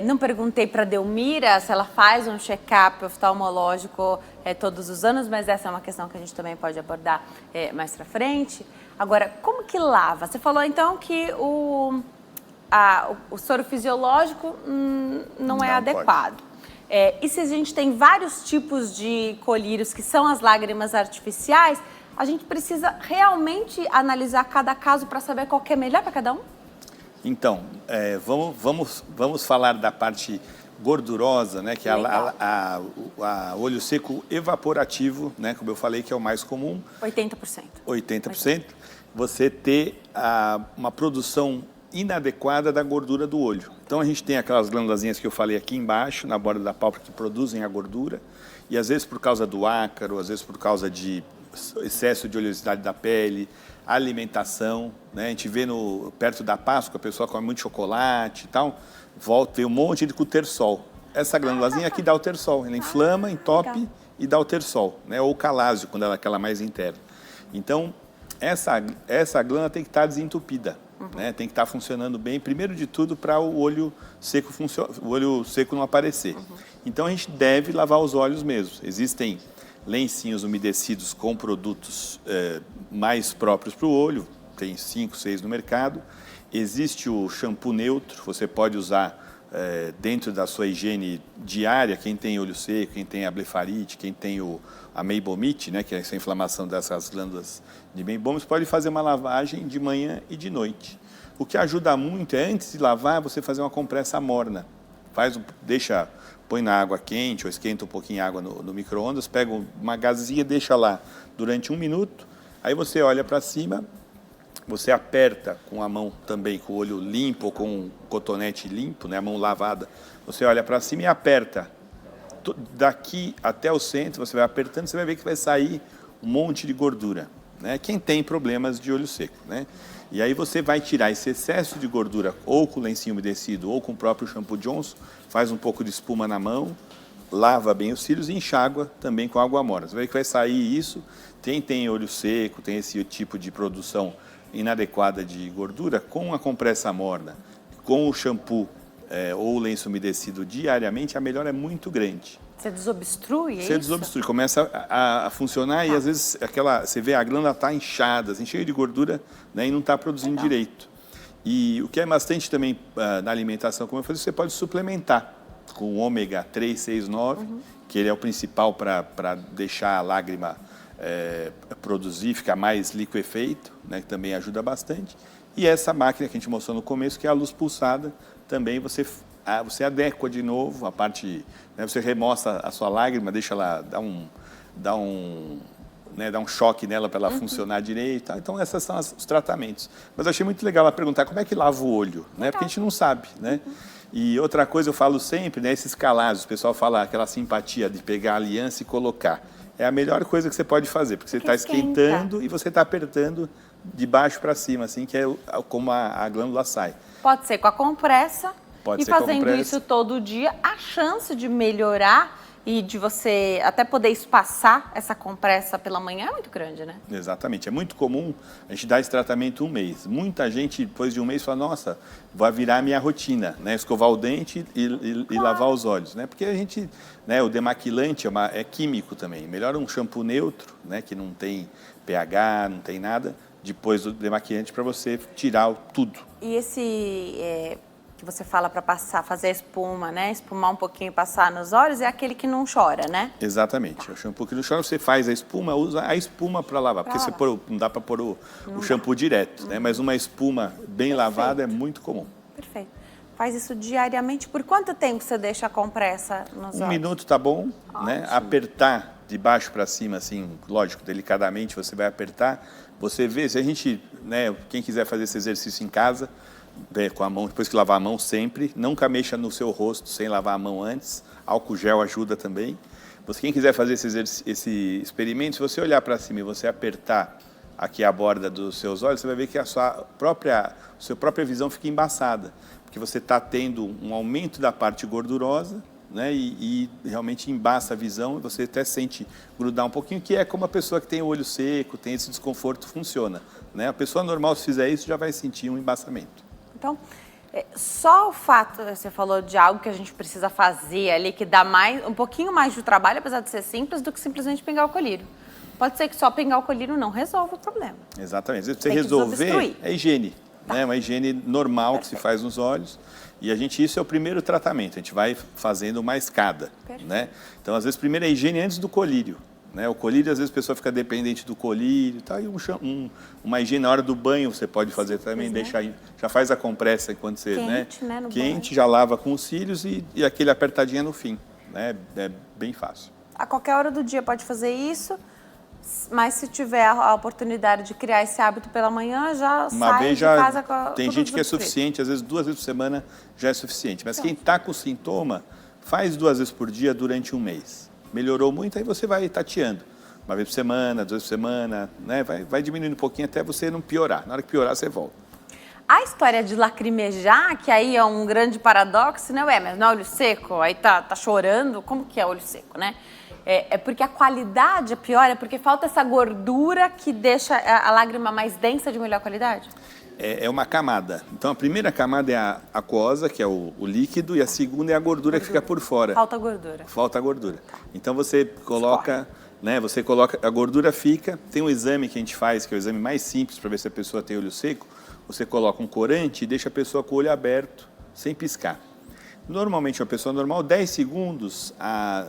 Speaker 1: Não perguntei para a Delmira se ela faz um check-up oftalmológico todos os anos, mas essa é uma questão que a gente também pode abordar mais para frente. Agora, como que lava? Você falou, então, que o soro fisiológico não é adequado. E se a gente tem vários tipos de colírios que são as lágrimas artificiais, a gente precisa realmente analisar cada caso para saber qual que é melhor para cada um? Então,
Speaker 2: vamos falar da parte gordurosa, né, que é a olho seco evaporativo, né, como eu falei, que é o mais comum.
Speaker 1: 80%.
Speaker 2: 80%. Você ter uma produção inadequada da gordura do olho. Então, a gente tem aquelas glândulazinhas que eu falei aqui embaixo, na borda da pálpebra, que produzem a gordura, e às vezes por causa do ácaro, às vezes por causa de excesso de oleosidade da pele, alimentação, né? A gente vê perto da Páscoa, a pessoa come muito chocolate e tal, vem um monte de cutersol. Essa glândulazinha aqui dá o tersol, ela inflama, entope e dá o tersol, né? Ou o calásio, quando ela é aquela mais interna. Então, essa glândula tem que estar desentupida, né? Tem que estar funcionando bem, primeiro de tudo, para o olho seco não aparecer. Então, a gente deve lavar os olhos mesmo. Existem lencinhos umedecidos com produtos mais próprios para o olho, tem 5, 6 no mercado. Existe o shampoo neutro, você pode usar dentro da sua higiene diária, quem tem olho seco, quem tem a blefarite, quem tem a meibomite, né, que é essa inflamação dessas glândulas de meibom, você pode fazer uma lavagem de manhã e de noite. O que ajuda muito é, antes de lavar, você fazer uma compressa morna. Põe na água quente ou esquenta um pouquinho a água no micro-ondas, pega uma gazinha, deixa lá durante 1 minuto, aí você olha para cima, você aperta com a mão também, com o olho limpo ou com um cotonete limpo, né, a mão lavada, você olha para cima e aperta. Daqui até o centro, você vai apertando, você vai ver que vai sair um monte de gordura, né? Quem tem problemas de olho seco, né? E aí você vai tirar esse excesso de gordura ou com lencinho umedecido ou com o próprio shampoo Johnson, faz um pouco de espuma na mão, lava bem os cílios e enxágua também com água morna. Você vai ver que vai sair isso. Quem tem olho seco, tem esse tipo de produção inadequada de gordura, com a compressa morna, com o shampoo ou o lenço umedecido diariamente, a melhora é muito grande.
Speaker 1: Você desobstrui,
Speaker 2: Você desobstrui, começa a funcionar e às vezes você vê a glândula está inchada, assim, cheia de gordura, né, e não está produzindo direito. E o que é bastante também na alimentação, como eu falei, você pode suplementar com ômega 3, 6, 9, que ele é o principal para deixar a lágrima produzir, ficar mais liquefeito, né, que também ajuda bastante. E essa máquina que a gente mostrou no começo, que é a luz pulsada, também você você adequa de novo a parte, né, você remoça a sua lágrima, deixa ela dá um choque nela para ela funcionar direito. Tá? Então, esses são os tratamentos. Mas eu achei muito legal ela perguntar como é que lava o olho, né? Porque a gente não sabe, né? E outra coisa eu falo sempre, né? Esses calazos, o pessoal fala aquela simpatia de pegar a aliança e colocar. É a melhor coisa que você pode fazer, porque você está esquentando e você está apertando de baixo para cima, assim, que é como a glândula sai.
Speaker 1: Pode ser com a compressa.
Speaker 2: Pode
Speaker 1: e
Speaker 2: ser com a
Speaker 1: fazendo
Speaker 2: compressa.
Speaker 1: isso todo dia, a chance de melhorar e de você até poder espaçar essa compressa pela manhã é muito grande, né?
Speaker 2: Exatamente. É muito comum a gente dar esse tratamento 1 mês. Muita gente, depois de 1 mês, fala, nossa, vai virar a minha rotina, né? Escovar o dente e lavar os olhos, né? Porque a gente, né, o demaquilante é químico também. Melhor um shampoo neutro, né, que não tem pH, não tem nada, depois do demaquilante para você tirar tudo.
Speaker 1: E esse que você fala para passar, fazer a espuma, né? Espumar um pouquinho e passar nos olhos, é aquele que não chora, né?
Speaker 2: Exatamente. O shampoo que não chora, você faz a espuma, usa a espuma para lavar. Porque não dá para pôr o shampoo direto, né? Mas uma espuma bem lavada é muito comum.
Speaker 1: Perfeito. Faz isso diariamente. Por quanto tempo você deixa a compressa nos olhos?
Speaker 2: 1 minuto tá bom, né? Apertar de baixo para cima, assim, lógico, delicadamente, você vai apertar. Você vê, se a gente, né, quem quiser fazer esse exercício em casa, com a mão, depois que lavar a mão sempre, nunca mexa no seu rosto sem lavar a mão antes, álcool gel ajuda também. Quem quiser fazer esse experimento, se você olhar para cima e você apertar aqui a borda dos seus olhos, você vai ver que a sua própria visão fica embaçada, porque você está tendo um aumento da parte gordurosa, né, e realmente embaça a visão, e você até sente grudar um pouquinho, que é como a pessoa que tem o olho seco, tem esse desconforto, funciona, né? A pessoa normal, se fizer isso, já vai sentir um embaçamento.
Speaker 1: Então, só o fato, você falou de algo que a gente precisa fazer ali, que dá um pouquinho mais de trabalho, apesar de ser simples, do que simplesmente pingar o colírio. Pode ser que só pingar o colírio não resolva o problema.
Speaker 2: Exatamente. Às vezes, para você resolver, é higiene. Né? Uma higiene normal que se faz nos olhos. E isso é o primeiro tratamento. A gente vai fazendo uma escada. Né? Então, às vezes, primeiro é a higiene antes do colírio. Né? O colírio, às vezes, a pessoa fica dependente do colírio. Tá? E uma higiene na hora do banho você pode fazer também. Já faz a compressa enquanto você...
Speaker 1: Quente, né? No
Speaker 2: quente,
Speaker 1: banho.
Speaker 2: já lava com os cílios e aquele apertadinho no fim. Né? É bem fácil.
Speaker 1: A qualquer hora do dia pode fazer isso, mas se tiver a oportunidade de criar esse hábito pela manhã, já sai de casa com
Speaker 2: tem gente que é suficiente, às vezes 2 vezes por semana já é suficiente. Mas quem está com sintoma, faz 2 vezes por dia durante 1 mês. Melhorou muito, aí você vai tateando. 1 vez por semana, 2 vezes por semana, né? Vai diminuindo um pouquinho até você não piorar. Na hora que piorar, você volta.
Speaker 1: A história de lacrimejar, que aí é um grande paradoxo, né? Mas não é olho seco? Aí tá chorando, como que é olho seco, né? É porque a qualidade é pior, é porque falta essa gordura que deixa a lágrima mais densa de melhor qualidade?
Speaker 2: É uma camada. Então, a primeira camada é a aquosa, que é o líquido, e a segunda é a gordura que fica por fora.
Speaker 1: Falta gordura.
Speaker 2: Falta gordura. Então, você coloca, né, a gordura fica, tem um exame que a gente faz, que é o exame mais simples para ver se a pessoa tem olho seco, você coloca um corante e deixa a pessoa com o olho aberto, sem piscar. Normalmente, uma pessoa normal, 10 segundos,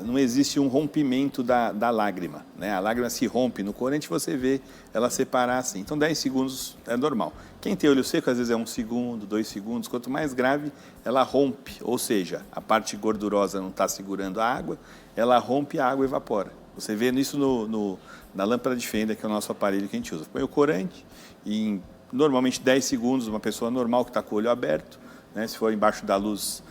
Speaker 2: não existe um rompimento da lágrima. Né? A lágrima se rompe no corante, você vê ela separar assim. Então, 10 segundos é normal. Quem tem olho seco, às vezes é 1 segundo, 2 segundos. Quanto mais grave, ela rompe. Ou seja, a parte gordurosa não está segurando a água, ela rompe e a água evapora. Você vê isso na lâmpada de fenda, que é o nosso aparelho que a gente usa. Põe o corante e, em normalmente, 10 segundos, uma pessoa normal que está com o olho aberto, né? Se for embaixo da luz,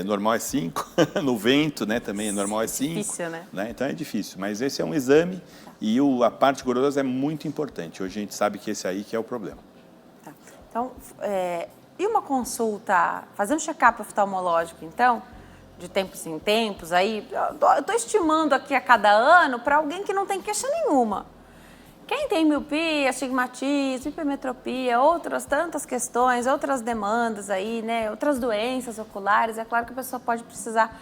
Speaker 2: normal é 5, no vento, né, também normal é 5.
Speaker 1: Difícil, né?
Speaker 2: Então é difícil, mas esse é um exame e a parte gordurosa é muito importante. Hoje a gente sabe que esse aí que é o problema.
Speaker 1: Tá. Então, e uma consulta, fazer um check-up oftalmológico, então, de tempos em tempos, aí, eu estou estimando aqui a cada ano para alguém que não tem queixa nenhuma. Quem tem miopia, astigmatismo, hipermetropia, outras tantas questões, outras demandas aí, né, outras doenças oculares, é claro que a pessoa pode precisar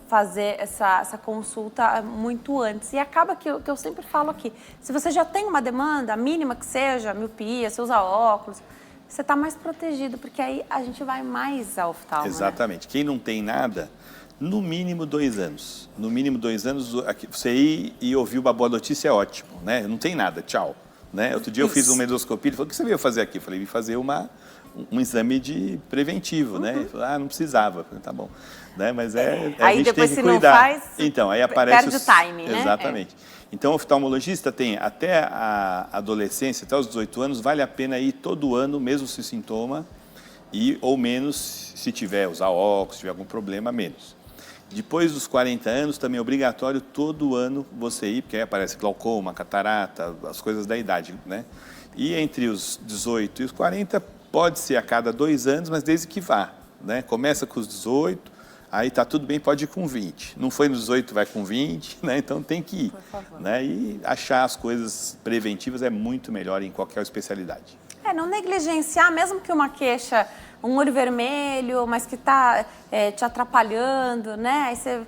Speaker 1: fazer essa consulta muito antes. E acaba que eu sempre falo aqui, se você já tem uma demanda, a mínima que seja, miopia, você usa óculos, você está mais protegido, porque aí a gente vai mais ao oftalmo.
Speaker 2: Exatamente. Né? Quem não tem nada, no mínimo 2 anos. No mínimo 2 anos, você ir e ouvir uma boa notícia é ótimo, né? Não tem nada, tchau. Né? Outro dia eu fiz uma endoscopia, ele falou, o que você veio fazer aqui? Eu falei, vim fazer uma um exame preventivo, né? Não precisava, tá bom. Né? Mas a
Speaker 1: aí
Speaker 2: gente
Speaker 1: depois
Speaker 2: tem que
Speaker 1: se
Speaker 2: cuidar.
Speaker 1: Não faz,
Speaker 2: então, aí aparece
Speaker 1: perde o timing, né?
Speaker 2: Exatamente. Então, o oftalmologista tem até a adolescência, até os 18 anos, vale a pena ir todo ano, mesmo se sintoma, ou menos se tiver, usar óculos, se tiver algum problema, menos. Depois dos 40 anos, também é obrigatório todo ano você ir, porque aí aparece glaucoma, catarata, as coisas da idade, né? E entre os 18 e os 40, pode ser a cada 2 anos, mas desde que vá, né? Começa com os 18, aí tá tudo bem, pode ir com 20. Não foi nos 18, vai com 20, né? Então tem que ir.
Speaker 1: Por favor.
Speaker 2: Né? E achar as coisas preventivas é muito melhor em qualquer especialidade.
Speaker 1: Não negligenciar, mesmo que uma queixa, um olho vermelho, mas que está te atrapalhando, né? Aí você,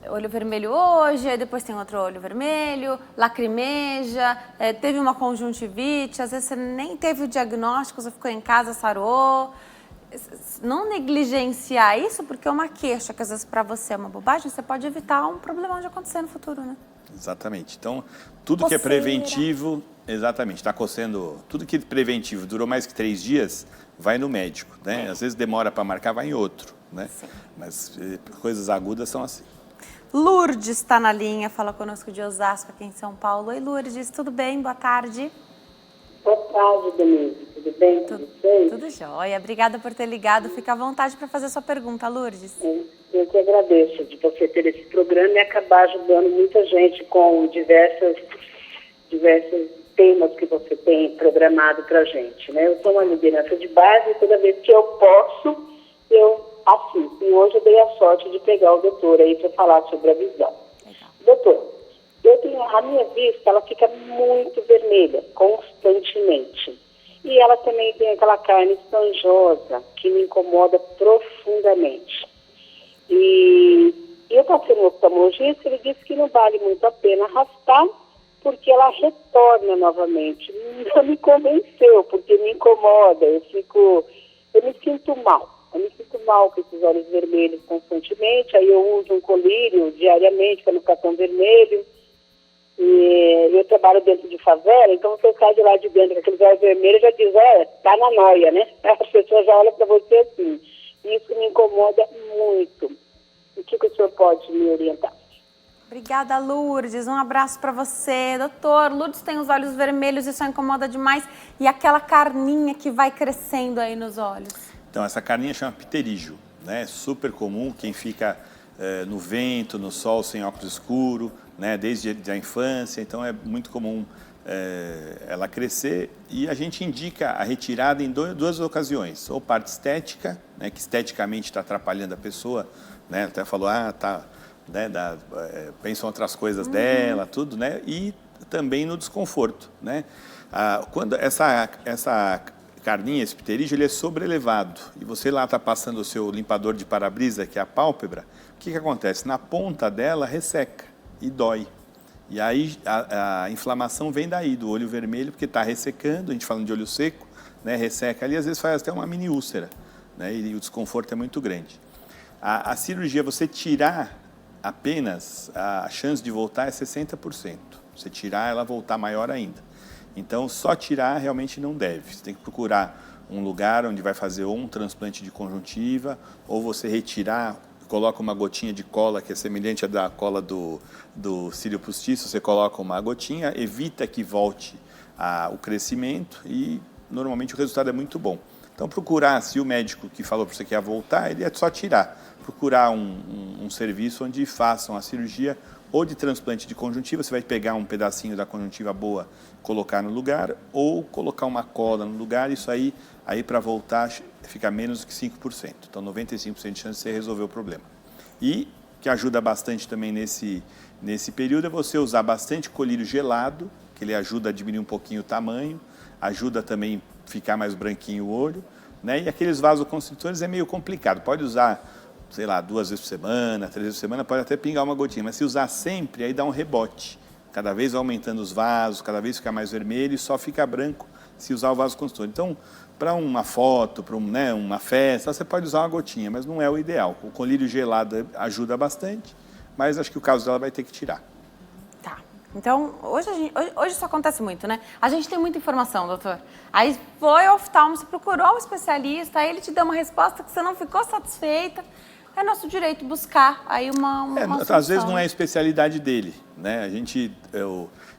Speaker 1: olho vermelho hoje, aí depois tem outro olho vermelho, lacrimeja, teve uma conjuntivite, às vezes você nem teve o diagnóstico, você ficou em casa, sarou. Não negligenciar isso, porque é uma queixa que às vezes para você é uma bobagem, você pode evitar um problema de acontecer no futuro, né?
Speaker 2: Exatamente. Então, tudo que é preventivo, exatamente, está coçando, tudo que é preventivo durou mais que 3 dias, vai no médico, né? Às vezes demora para marcar, vai em outro, né?
Speaker 1: Sim.
Speaker 2: Mas coisas agudas são assim.
Speaker 1: Lourdes está na linha, fala conosco de Osasco, aqui em São Paulo. Oi, Lourdes, tudo bem? Boa tarde.
Speaker 15: Boa tarde, Denise. Tudo bem com vocês?
Speaker 1: Tudo jóia. Obrigada por ter ligado. Fica à vontade para fazer sua pergunta, Lourdes.
Speaker 15: Eu que agradeço de você ter esse programa e acabar ajudando muita gente com diversos temas que você tem programado para a gente, né? Eu sou uma liderança de base e toda vez que eu posso, eu assisto. E hoje eu dei a sorte de pegar o doutor aí para falar sobre a visão. Legal. Doutor, a minha vista, ela fica muito vermelha, constantemente. E ela também tem aquela carne esponjosa, que me incomoda profundamente. E eu passei no oftalmologista, ele disse que não vale muito a pena raspar, porque ela retorna novamente. Não me convenceu, porque me incomoda, eu me sinto mal. Eu me sinto mal com esses olhos vermelhos constantemente, aí eu uso um colírio diariamente para não ficar tão vermelho. E eu trabalho dentro de favela, então você sai de lá de dentro com aqueles olhos vermelhos e já diz, tá na noia, né? As pessoas já olham para você assim. Isso me incomoda muito. O que o senhor pode me orientar?
Speaker 1: Obrigada, Lourdes. Um abraço para você. Doutor, Lourdes tem os olhos vermelhos, isso incomoda demais. E aquela carninha que vai crescendo aí nos olhos?
Speaker 2: Então, essa carninha chama pterígio, né? Super comum, quem fica no vento, no sol, sem óculos escuro, né? Desde a infância, então é muito comum ela crescer. E a gente indica a retirada em 2 ocasiões. Ou parte estética, né? Que esteticamente está atrapalhando a pessoa, né? Até falou, tá... Né, pensam outras coisas dela, tudo, né? E também no desconforto, né? Quando essa carninha, esse pterígio, ele é sobrelevado e você lá está passando o seu limpador de para-brisa, que é a pálpebra, o que acontece? Na ponta dela resseca e dói. E aí a inflamação vem daí, do olho vermelho, porque está ressecando, a gente falando de olho seco, né? Resseca ali, às vezes faz até uma mini úlcera, né? E o desconforto é muito grande. A cirurgia, você tirar apenas, a chance de voltar é 60%. Você tirar, ela voltar maior ainda. Então, só tirar realmente não deve. Você tem que procurar um lugar onde vai fazer ou um transplante de conjuntiva, ou você retirar, coloca uma gotinha de cola, que é semelhante à da cola do cílio postiço, você coloca uma gotinha, evita que volte o crescimento e, normalmente, o resultado é muito bom. Então, procurar, se o médico que falou para você que ia voltar, ele é só tirar. Procurar um serviço onde façam a cirurgia ou de transplante de conjuntiva, você vai pegar um pedacinho da conjuntiva boa, colocar no lugar, ou colocar uma cola no lugar, isso aí para voltar fica menos do que 5%. Então, 95% de chance de você resolver o problema. E, que ajuda bastante também nesse período, é você usar bastante colírio gelado, que ele ajuda a diminuir um pouquinho o tamanho, ajuda também a ficar mais branquinho o olho, né? E aqueles vasoconstritores é meio complicado, pode usar, sei lá, 2 vezes por semana, 3 vezes por semana, pode até pingar uma gotinha, mas se usar sempre, aí dá um rebote. Cada vez aumentando os vasos, cada vez fica mais vermelho e só fica branco se usar o vasoconstritor. Então, para uma foto, para uma festa, você pode usar uma gotinha, mas não é o ideal. O colírio gelado ajuda bastante, mas acho que o caso dela vai ter que tirar.
Speaker 1: Tá. Então, hoje isso acontece muito, né? A gente tem muita informação, doutor. Aí foi ao oftalmo, você procurou um especialista, aí ele te deu uma resposta que você não ficou satisfeita. É nosso direito buscar aí uma solução.
Speaker 2: Às vezes não é a especialidade dele, né?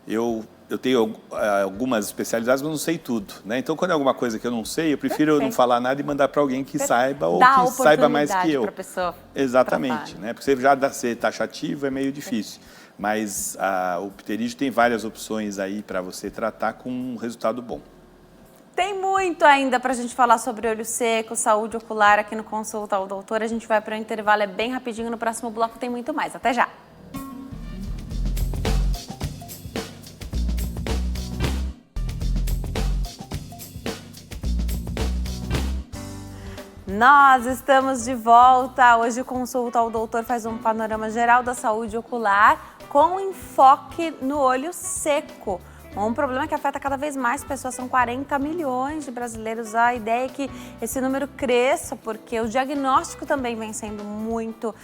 Speaker 2: Eu tenho algumas especialidades, mas não sei tudo, né? Então, quando é alguma coisa que eu não sei, eu prefiro não falar nada e mandar para alguém que saiba ou que saiba mais que eu.
Speaker 1: Pessoa
Speaker 2: Exatamente, né? Porque você já ser taxativo é meio difícil. Mas o pterígio tem várias opções aí para você tratar com um resultado bom.
Speaker 1: Tem muito ainda para a gente falar sobre olho seco, saúde ocular aqui no Consulta ao Doutor. A gente vai para o intervalo, é bem rapidinho. No próximo bloco tem muito mais. Até já! Nós estamos de volta. Hoje o Consulta ao Doutor faz um panorama geral da saúde ocular com enfoque no olho seco. Um problema que afeta cada vez mais pessoas, são 40 milhões de brasileiros. A ideia é que esse número cresça, porque o diagnóstico também vem sendo muito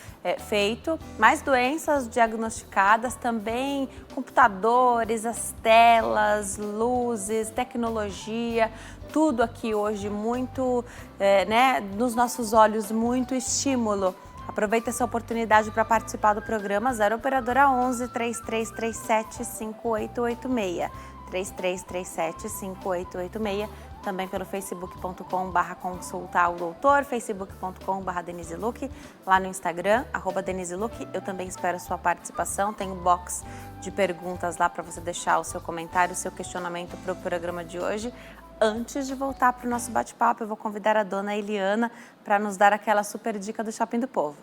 Speaker 1: feito. Mais doenças diagnosticadas também, computadores, as telas, luzes, tecnologia, tudo aqui hoje muito, nos nossos olhos, muito estímulo. Aproveita essa oportunidade para participar do programa 0 Operadora 11 3337 5886. 3337 5886. Também pelo facebook.com/consulta ao doutor, facebook.com/Denise Luque, lá no Instagram, @Denise Luque. Eu também espero a sua participação. Tem um box de perguntas lá para você deixar o seu comentário, o seu questionamento para o programa de hoje. Antes de voltar para o nosso bate-papo, eu vou convidar a dona Eliana para nos dar aquela super dica do Shopping do Povo.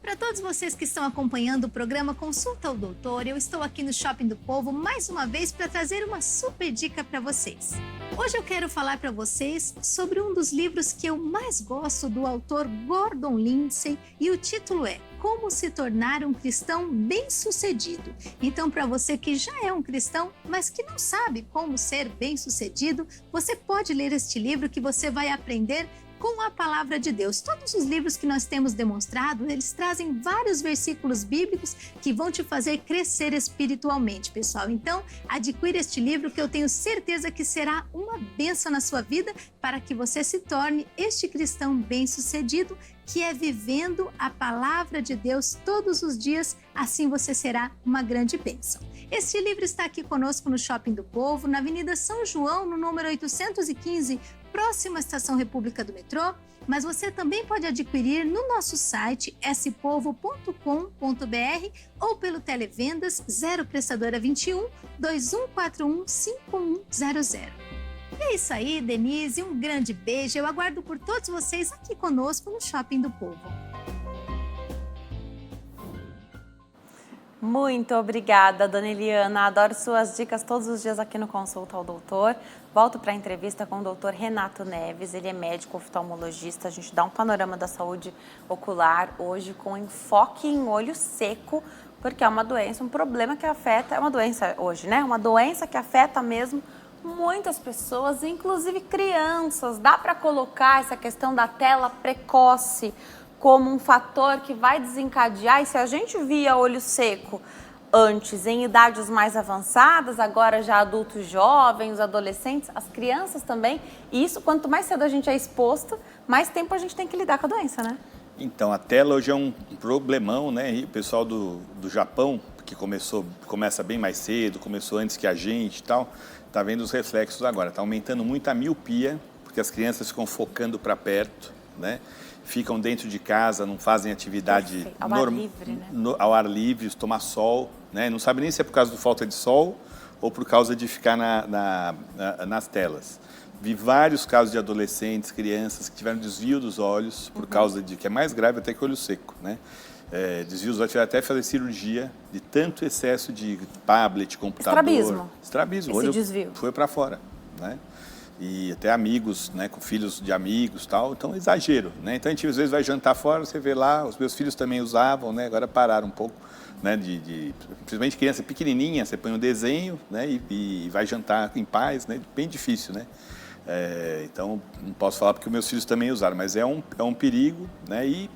Speaker 16: Para todos vocês que estão acompanhando o programa Consulta ao Doutor, eu estou aqui no Shopping do Povo mais uma vez para trazer uma super dica para vocês. Hoje eu quero falar para vocês sobre um dos livros que eu mais gosto do autor Gordon Lindsay e o título é Como se tornar um cristão bem-sucedido. Então, para você que já é um cristão, mas que não sabe como ser bem-sucedido, você pode ler este livro que você vai aprender com a palavra de Deus. Todos os livros que nós temos demonstrado, eles trazem vários versículos bíblicos que vão te fazer crescer espiritualmente, pessoal. Então, adquira este livro que eu tenho certeza que será uma bênção na sua vida para que você se torne este cristão bem-sucedido, que é vivendo a palavra de Deus todos os dias, assim você será uma grande bênção. Este livro está aqui conosco no Shopping do Povo, na Avenida São João, no número 815, próxima à Estação República do Metrô, mas você também pode adquirir no nosso site spovo.com.br ou pelo Televendas 0 Prestadora 21 2141 5100. E é isso aí, Denise, um grande beijo. Eu aguardo por todos vocês aqui conosco no Shopping do Povo.
Speaker 1: Muito obrigada, dona Eliana. Adoro suas dicas todos os dias aqui no Consulta ao Doutor. Volto para a entrevista com o doutor Renato Neves. Ele é médico oftalmologista. A gente dá um panorama da saúde ocular hoje com enfoque em olho seco, porque é uma doença, um problema que afeta, é uma doença hoje, né? Uma doença que afeta mesmo muitas pessoas, inclusive crianças. Dá para colocar essa questão da tela precoce como um fator que vai desencadear? E se a gente via olho seco antes em idades mais avançadas, agora já adultos jovens, adolescentes, as crianças também, e isso, quanto mais cedo a gente é exposto, mais tempo a gente tem que lidar com a doença, né?
Speaker 2: Então, a tela hoje é um problemão, né? E o pessoal do Japão, que começa bem mais cedo, começou antes que a gente e tal, está vendo os reflexos agora. Está aumentando muito a miopia, porque as crianças ficam focando para perto, né? Ficam dentro de casa, não fazem atividade ao ar livre, tomar sol, né? Não sabe nem se é por causa da falta de sol ou por causa de ficar nas telas. Vi vários casos de adolescentes, crianças que tiveram desvio dos olhos por causa de, que é mais grave até que olho seco, né? Desvio dos olhos, tiveram até fazer cirurgia de tanto excesso de tablet, computador. Estrabismo.
Speaker 1: Esse desvio.
Speaker 2: Foi para fora, né? E até amigos, né, com filhos de amigos, tal, então exagero, né? Então a gente às vezes vai jantar fora, você vê lá, os meus filhos também usavam, né? Agora pararam um pouco, né? Principalmente criança pequenininha, você põe um desenho, né? E vai jantar em paz, né? Bem difícil, né? Então não posso falar porque os meus filhos também usaram, mas é um perigo, né? E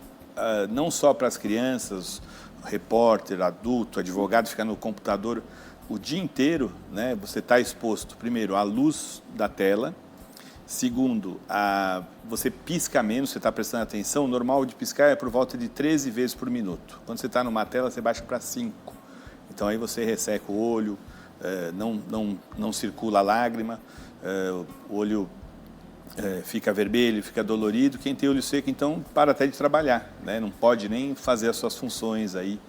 Speaker 2: não só para as crianças, repórter, adulto, advogado, ficar no computador o dia inteiro, né, você está exposto, primeiro, à luz da tela, segundo, você pisca menos, você está prestando atenção, o normal de piscar é por volta de 13 vezes por minuto. Quando você está numa tela, você baixa para 5. Então, aí você resseca o olho, não circula a lágrima, o olho fica vermelho, fica dolorido. Quem tem olho seco, então, para até de trabalhar, né? Não pode nem fazer as suas funções aí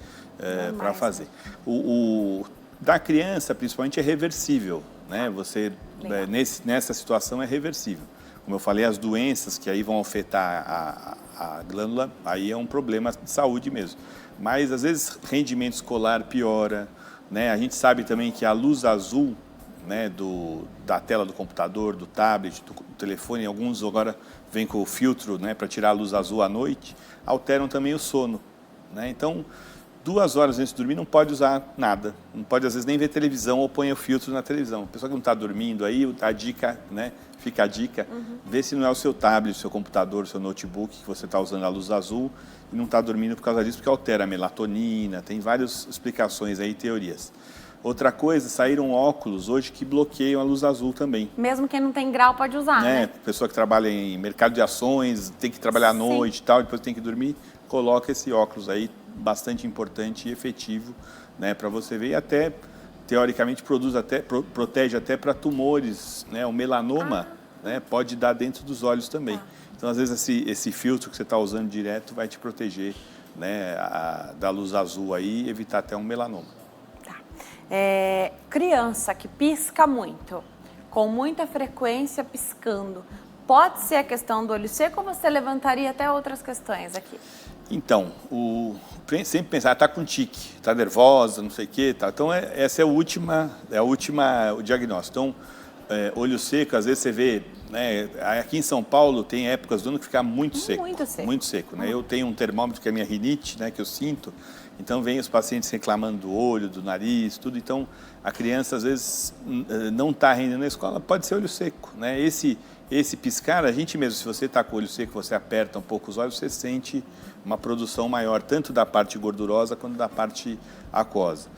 Speaker 2: para fazer. Da criança, principalmente, é reversível, né? Você, nessa situação, é reversível. Como eu falei, as doenças que aí vão afetar a glândula, aí é um problema de saúde mesmo. Mas, às vezes, rendimento escolar piora, né? A gente sabe também que a luz azul, né, da tela do computador, do tablet, do telefone, alguns agora vêm com o filtro, né, para tirar a luz azul à noite, alteram também o sono, né? Então, 2 horas antes de dormir não pode usar nada, não pode às vezes nem ver televisão ou põe o filtro na televisão. A pessoa que não está dormindo aí, a dica, né, fica a dica, vê se não é o seu tablet, o seu computador, o seu notebook que você está usando a luz azul e não está dormindo por causa disso, porque altera a melatonina, tem várias explicações aí, teorias. Outra coisa, saíram óculos hoje que bloqueiam a luz azul também.
Speaker 1: Mesmo quem não tem grau pode usar, né?
Speaker 2: Pessoa que trabalha em mercado de ações, tem que trabalhar à noite e tal, depois tem que dormir, coloca esse óculos aí, bastante importante e efetivo, né, para você ver. E até, teoricamente, protege até para tumores, né? O melanoma, né, pode dar dentro dos olhos também. Então, às vezes, esse filtro que você está usando direto vai te proteger, né, da luz azul aí e evitar até um melanoma.
Speaker 1: Criança que pisca muito, com muita frequência piscando, pode ser a questão do olho seco ou você levantaria até outras questões aqui?
Speaker 2: Então, sempre pensar, está com tique, está nervosa, não sei o quê, tá. Então, essa é o diagnóstico. Então, olho seco, às vezes você vê, né, aqui em São Paulo tem épocas do ano que fica muito seco. Muito seco, né? Eu tenho um termômetro que é a minha rinite, né, que eu sinto. Então, vem os pacientes reclamando do olho, do nariz, tudo. Então, a criança, às vezes, não está rendendo na escola, pode ser olho seco, né? Esse piscar, a gente mesmo, se você está com o olho seco, você aperta um pouco os olhos, você sente uma produção maior, tanto da parte gordurosa quanto da parte aquosa.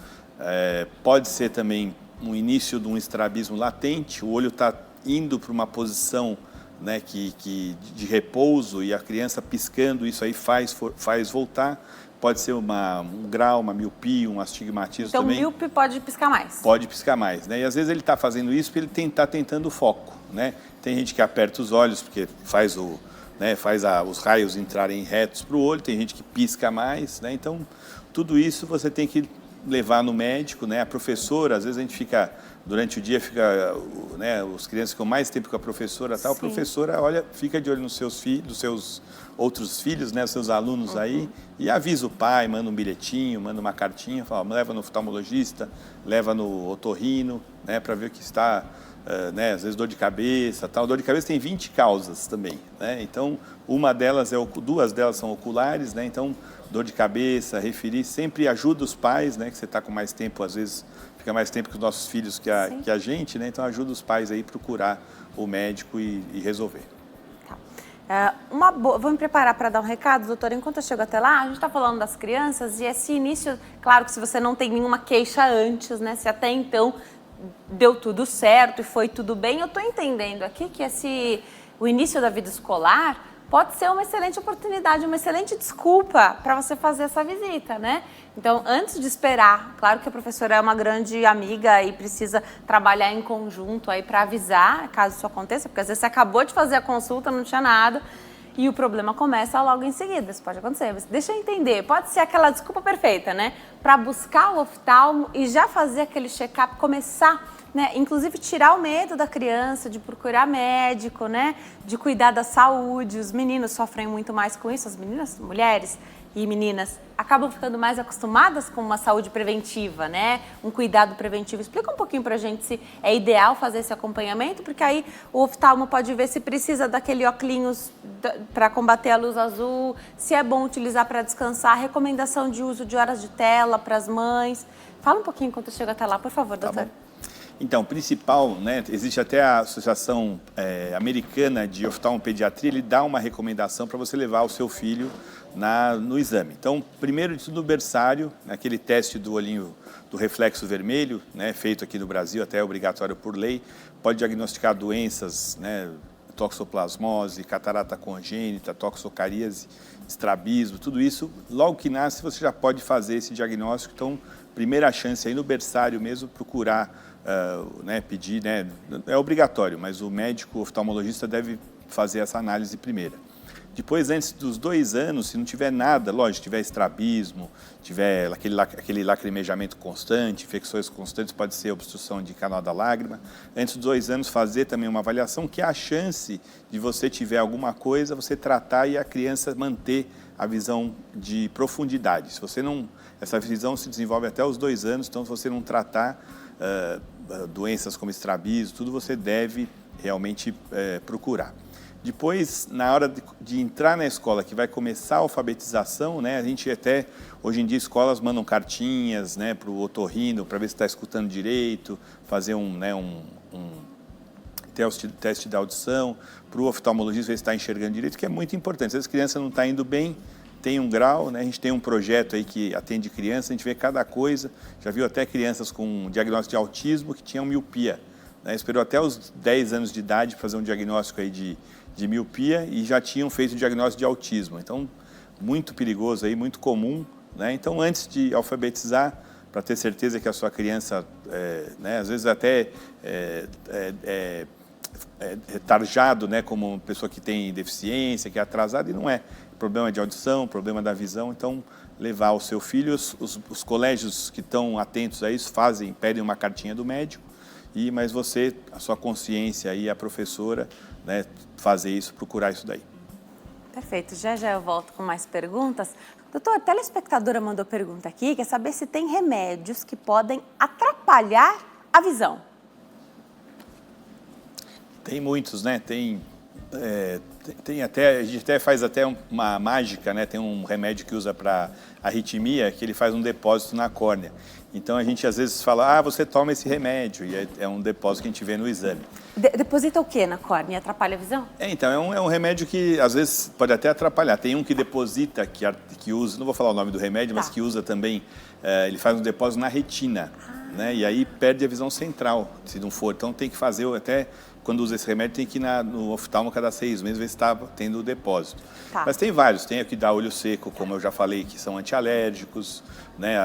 Speaker 2: Pode ser também um início de um estrabismo latente, o olho está indo para uma posição, né, de repouso e a criança piscando, isso aí faz voltar. Pode ser um grau, uma miopia, um astigmatismo também.
Speaker 1: Então, míope pode piscar mais?
Speaker 2: Pode piscar mais, né? E às vezes ele está fazendo isso porque ele está tentando o foco, né? Tem gente que aperta os olhos porque faz os raios entrarem retos para o olho, tem gente que pisca mais, né? Então, tudo isso você tem que levar no médico, né? A professora, às vezes a gente fica, durante o dia, né, os crianças ficam mais tempo com a professora, tal. A professora, fica de olho nos seus filhos, nos seus outros filhos, né, seus alunos aí, e avisa o pai, manda um bilhetinho, manda uma cartinha, fala, leva no oftalmologista, leva no otorrino, né, para ver o que está, né, às vezes dor de cabeça, tal. Dor de cabeça tem 20 causas também, né? Então, duas delas são oculares, né? Então, dor de cabeça, referir, sempre ajuda os pais, né, que você está com mais tempo, às vezes fica mais tempo que os nossos filhos que a gente, né? Então, ajuda os pais aí a procurar o médico e resolver.
Speaker 1: Vou me preparar para dar um recado, doutora. Enquanto eu chego até lá, a gente está falando das crianças e esse início, claro que se você não tem nenhuma queixa antes, né? Se até então deu tudo certo e foi tudo bem, eu estou entendendo aqui que o início da vida escolar pode ser uma excelente oportunidade, uma excelente desculpa para você fazer essa visita, né? Então, antes de esperar, claro que a professora é uma grande amiga e precisa trabalhar em conjunto aí para avisar, caso isso aconteça, porque às vezes você acabou de fazer a consulta, não tinha nada, e o problema começa logo em seguida, isso pode acontecer. Mas deixa eu entender, pode ser aquela desculpa perfeita, né? Para buscar o oftalmo e já fazer aquele check-up, começar, né? Inclusive tirar o medo da criança de procurar médico, né? De cuidar da saúde. Os meninos sofrem muito mais com isso, as meninas, mulheres e meninas acabam ficando mais acostumadas com uma saúde preventiva, né? Um cuidado preventivo. Explica um pouquinho pra gente se é ideal fazer esse acompanhamento, porque aí o oftalmo pode ver se precisa daquele óculos para combater a luz azul, se é bom utilizar para descansar, recomendação de uso de horas de tela para as mães. Fala um pouquinho enquanto eu chego até lá, por favor, doutora.
Speaker 2: Então, principal, né, existe até a Associação Americana de Oftalmopediatria, ele dá uma recomendação para você levar o seu filho no exame. Então, primeiro de tudo, no berçário, aquele teste do olhinho do reflexo vermelho, né, feito aqui no Brasil, até obrigatório por lei, pode diagnosticar doenças, né, toxoplasmose, catarata congênita, toxocaríase, estrabismo, tudo isso, logo que nasce você já pode fazer esse diagnóstico. Então, primeira chance aí no berçário mesmo, procurar, né, pedir, né, é obrigatório, mas o médico oftalmologista deve fazer essa análise primeira. Depois, antes dos 2 anos, se não tiver nada, lógico, tiver estrabismo, tiver aquele lacrimejamento constante, infecções constantes, pode ser obstrução de canal da lágrima. Antes dos 2 anos, fazer também uma avaliação, que é a chance de você tiver alguma coisa, você tratar e a criança manter a visão de profundidade. Se você não, essa visão se desenvolve até os 2 anos, então se você não tratar doenças como estrabismo, tudo você deve realmente procurar. Depois, na hora de entrar na escola, que vai começar a alfabetização, né, a gente até, hoje em dia, escolas mandam cartinhas, né, para o otorrino, para ver se está escutando direito, fazer um teste de audição, para o oftalmologista ver se está enxergando direito, que é muito importante. Se as crianças não estão indo bem, tem um grau, né, a gente tem um projeto aí que atende crianças, a gente vê cada coisa, já viu até crianças com diagnóstico de autismo que tinham miopia, né, esperou até os 10 anos de idade para fazer um diagnóstico aí de miopia e já tinham feito o diagnóstico de autismo. Então, muito perigoso aí, muito comum, né? Então, antes de alfabetizar, para ter certeza que a sua criança, né, às vezes até retarjado, né, como uma pessoa que tem deficiência, que é atrasada, e não é. Problema de audição, problema da visão. Então, levar o seu filho, os colégios que estão atentos a isso pedem uma cartinha do médico, mas você, a sua consciência e a professora, né, fazer isso, procurar isso daí.
Speaker 1: Perfeito. Já eu volto com mais perguntas. Doutor, a telespectadora mandou pergunta aqui, quer saber se tem remédios que podem atrapalhar a visão.
Speaker 2: Tem muitos, né? Tem até, a gente até faz até uma mágica, né? Tem um remédio que usa para arritmia, que ele faz um depósito na córnea. Então a gente às vezes fala, você toma esse remédio, e é um depósito que a gente vê no exame.
Speaker 1: Deposita o que na córnea? Atrapalha a visão?
Speaker 2: Então, é um remédio que às vezes pode até atrapalhar. Tem um que deposita, que usa, não vou falar o nome do remédio, mas que usa também, ele faz um depósito na retina, né? E aí perde a visão central, se não for. Então tem que fazer, até quando usa esse remédio, tem que ir no oftalmo cada 6 meses ver se está tendo o depósito. Mas tem vários, tem o que dá olho seco, como eu já falei, que são antialérgicos, né?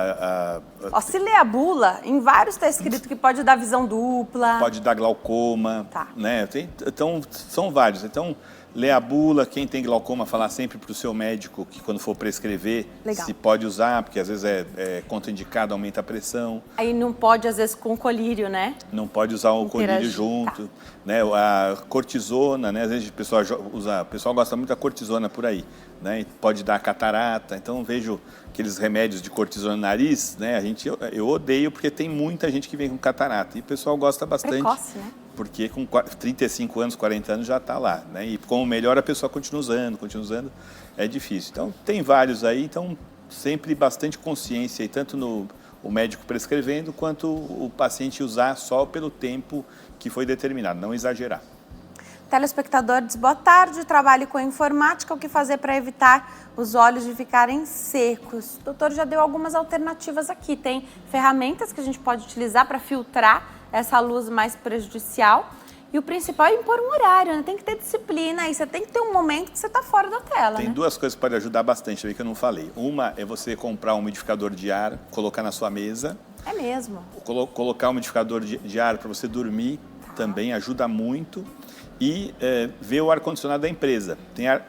Speaker 1: Se ler a bula, em vários está escrito que pode dar visão dupla.
Speaker 2: Pode dar glaucoma, né? Então, são vários. Então, ler a bula, quem tem glaucoma, falar sempre para o seu médico que quando for prescrever, se pode usar, porque às vezes é contraindicado, aumenta a pressão.
Speaker 1: Aí não pode, às vezes, com colírio, né?
Speaker 2: Não pode usar o colírio junto. Né? A cortisona, né? Às vezes o pessoal gosta muito da cortisona por aí, né? Pode dar catarata. Então, vejo aqueles remédios de cortisona no nariz, né? Eu odeio, porque tem muita gente que vem com catarata. E o pessoal gosta bastante.
Speaker 1: Precoce, né?
Speaker 2: Porque com 35 anos, 40 anos já está lá, né? E como melhor a pessoa continua usando, é difícil. Então, tem vários aí, então sempre bastante consciência, e tanto o médico prescrevendo, quanto o paciente usar só pelo tempo que foi determinado, não exagerar.
Speaker 1: Telespectador diz, boa tarde, trabalho com informática, o que fazer para evitar os olhos de ficarem secos? O doutor já deu algumas alternativas aqui, tem ferramentas que a gente pode utilizar para filtrar essa luz mais prejudicial, e o principal é impor um horário, né? Tem que ter disciplina, e você tem que ter um momento que você está fora da tela.
Speaker 2: Tem duas coisas que podem ajudar bastante aí que eu não falei. Uma é você comprar um umidificador de ar, colocar na sua mesa.
Speaker 1: É mesmo.
Speaker 2: Colocar um umidificador de ar para você dormir também ajuda muito. E ver o ar-condicionado da empresa.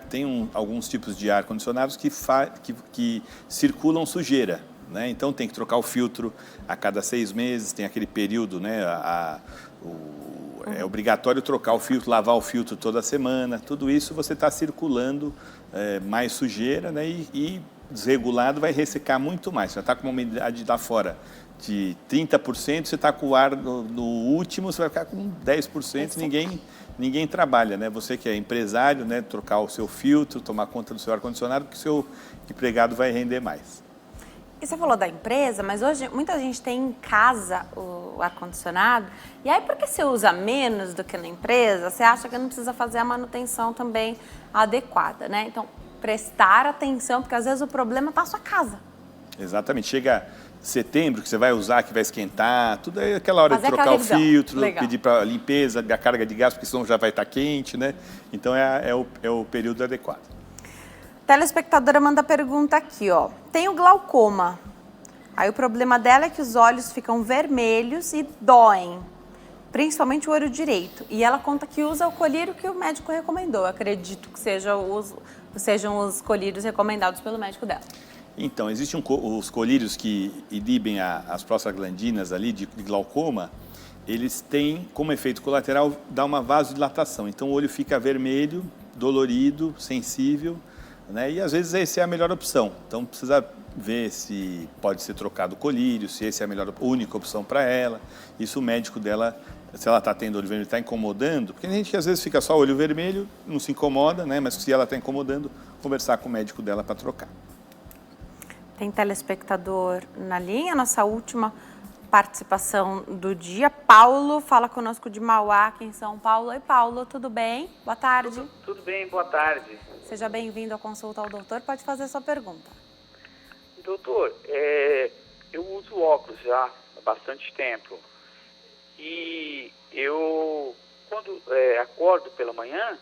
Speaker 2: Tem alguns tipos de ar-condicionados que circulam sujeira, né? Então tem que trocar o filtro a cada 6 meses, tem aquele período, né? É obrigatório trocar o filtro, lavar o filtro toda semana. Tudo isso você está circulando mais sujeira, né? E desregulado vai ressecar muito mais. Já está com uma umidade lá fora de 30%, você está com o ar no último, você vai ficar com 10%, ninguém trabalha, né? Você que é empresário, né? Trocar o seu filtro, tomar conta do seu ar-condicionado, porque o seu empregado vai render mais.
Speaker 1: E você falou da empresa, mas hoje muita gente tem em casa o ar-condicionado. E aí, porque você usa menos do que na empresa, você acha que não precisa fazer a manutenção também adequada, né? Então, prestar atenção, porque às vezes o problema está na sua casa.
Speaker 2: Exatamente. Chega setembro, que você vai usar, que vai esquentar, tudo é aquela hora de trocar o filtro, pedir para limpeza da carga de gás, porque senão já vai estar quente, né? Então, é o período adequado.
Speaker 1: Telespectadora manda pergunta aqui, ó. Tem o glaucoma. Aí o problema dela é que os olhos ficam vermelhos e doem, principalmente o olho direito. E ela conta que usa o colírio que o médico recomendou. Eu acredito que sejam os colírios recomendados pelo médico dela.
Speaker 2: Então, existem os colírios que inibem as prostaglandinas ali de glaucoma. Eles têm, como efeito colateral, dar uma vasodilatação. Então, o olho fica vermelho, dolorido, sensível, né? E às vezes essa é a melhor opção. Então precisa ver se pode ser trocado o colírio, se essa é a única opção para ela. Isso o médico dela, se ela está tendo olho vermelho, está incomodando, porque a gente às vezes fica só olho vermelho, não se incomoda, né? Mas se ela está incomodando, conversar com o médico dela para trocar.
Speaker 1: Tem telespectador na linha, nossa última participação do dia. Paulo fala conosco de Mauá, aqui em São Paulo. Oi, Paulo, tudo bem? Boa tarde.
Speaker 17: Tudo bem, boa tarde.
Speaker 1: Seja bem-vindo à consulta ao doutor. Pode fazer sua pergunta.
Speaker 17: Doutor, eu uso óculos já há bastante tempo. E eu, quando acordo pela manhã,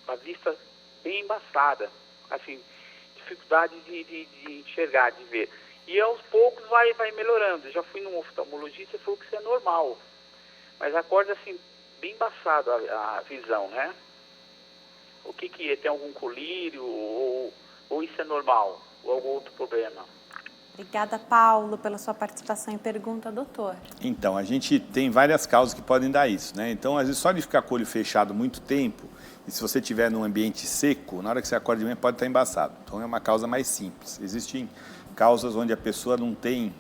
Speaker 17: a vista bem embaçada. Assim, dificuldade de enxergar, de ver. E aos poucos vai melhorando. Eu já fui num oftalmologista e falou que isso é normal. Mas acorda assim, bem embaçado a visão, né? O que é? Tem algum colírio ou isso é normal? Ou algum outro problema?
Speaker 1: Obrigada, Paulo, pela sua participação e pergunta, doutor.
Speaker 2: Então, a gente tem várias causas que podem dar isso, né? Então, às vezes, só de ficar com o olho fechado muito tempo, e se você estiver num ambiente seco, na hora que você acorda de manhã pode estar embaçado. Então, é uma causa mais simples. Existem causas onde a pessoa não tem,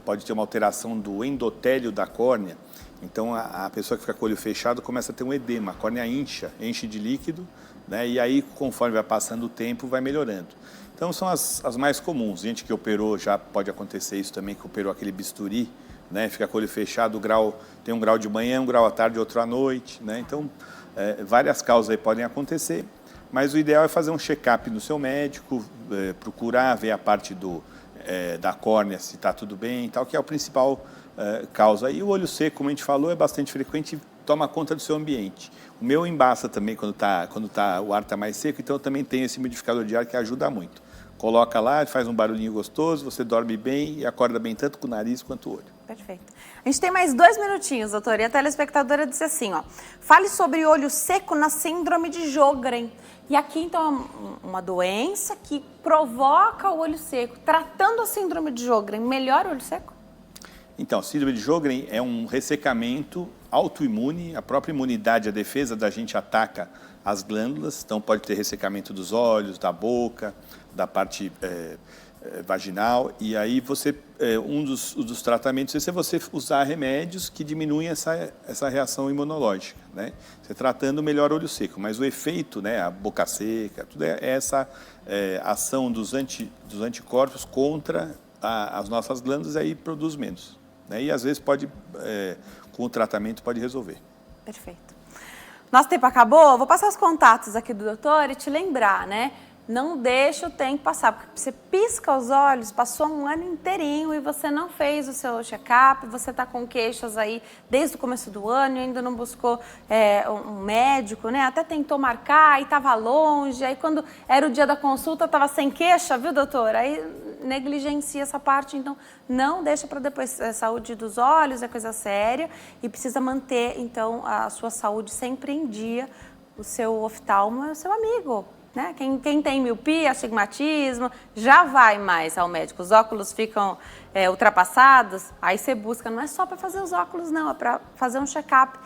Speaker 2: pode ter uma alteração do endotélio da córnea. Então, a pessoa que fica com o olho fechado começa a ter um edema, a córnea enche de líquido, né? E aí, conforme vai passando o tempo, vai melhorando. Então, são as mais comuns. Gente que operou, já pode acontecer isso também, que operou aquele bisturi, né? Fica com o olho fechado, tem um grau de manhã, um grau à tarde, outro à noite, né? Então, várias causas aí podem acontecer, mas o ideal é fazer um check-up no seu médico, procurar ver a parte da córnea, se está tudo bem e tal, que é a principal causa. E o olho seco, como a gente falou, é bastante frequente e toma conta do seu ambiente. O meu embaça também quando o ar está mais seco, então também tem esse modificador de ar que ajuda muito. Coloca lá, faz um barulhinho gostoso, você dorme bem e acorda bem tanto com o nariz quanto o olho.
Speaker 1: Perfeito. A gente tem mais 2 minutinhos, doutor, e a telespectadora disse assim, ó, fale sobre olho seco na síndrome de Sjögren. E aqui, então, uma doença que provoca o olho seco. Tratando a síndrome de Sjögren, melhora o olho seco?
Speaker 2: Então, síndrome de Sjögren é um ressecamento autoimune, a própria imunidade, a defesa da gente ataca as glândulas, então pode ter ressecamento dos olhos, da boca, da parte vaginal, e aí um dos tratamentos é você usar remédios que diminuem essa reação imunológica, né? Você tratando melhor o olho seco, mas o efeito, né, a boca seca, tudo é essa ação dos anticorpos contra as nossas glândulas, aí produz menos, né? E às vezes com o tratamento pode resolver.
Speaker 1: Perfeito. Nosso tempo acabou, vou passar os contatos aqui do doutor e te lembrar, né? Não deixa o tempo passar, porque você pisca os olhos, passou um ano inteirinho e você não fez o seu check-up, você está com queixas aí desde o começo do ano e ainda não buscou um médico, né? Até tentou marcar e estava longe, aí quando era o dia da consulta estava sem queixa, viu, doutor? Aí negligencia essa parte, então não deixa para depois. A saúde dos olhos é coisa séria e precisa manter, então, a sua saúde sempre em dia. O seu oftalmo é o seu amigo. Né? Quem tem miopia, astigmatismo, já vai mais ao médico. Os óculos ficam ultrapassados, aí você busca, não é só para fazer os óculos, não, é para fazer um check-up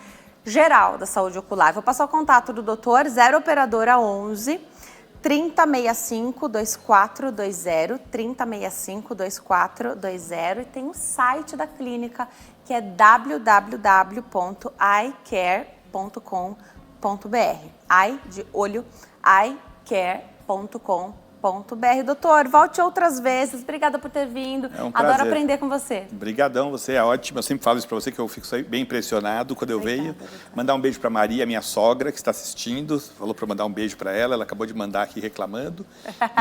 Speaker 1: geral da saúde ocular. Vou passar o contato do doutor, 0 operadora 11 3065 2420, 3065 2420, e tem o site da clínica, que é www.eyecare.com.br. Eye de olho, eyecare.com.br. Doutor, volte outras vezes. Obrigada por ter vindo.
Speaker 2: É um prazer.
Speaker 1: Adoro aprender com você.
Speaker 2: Obrigadão, você é ótimo. Eu sempre falo isso para você, que eu fico bem impressionado quando eu venho. Mandar um beijo para Maria, minha sogra, que está assistindo. Falou para mandar um beijo para ela. Ela acabou de mandar aqui reclamando.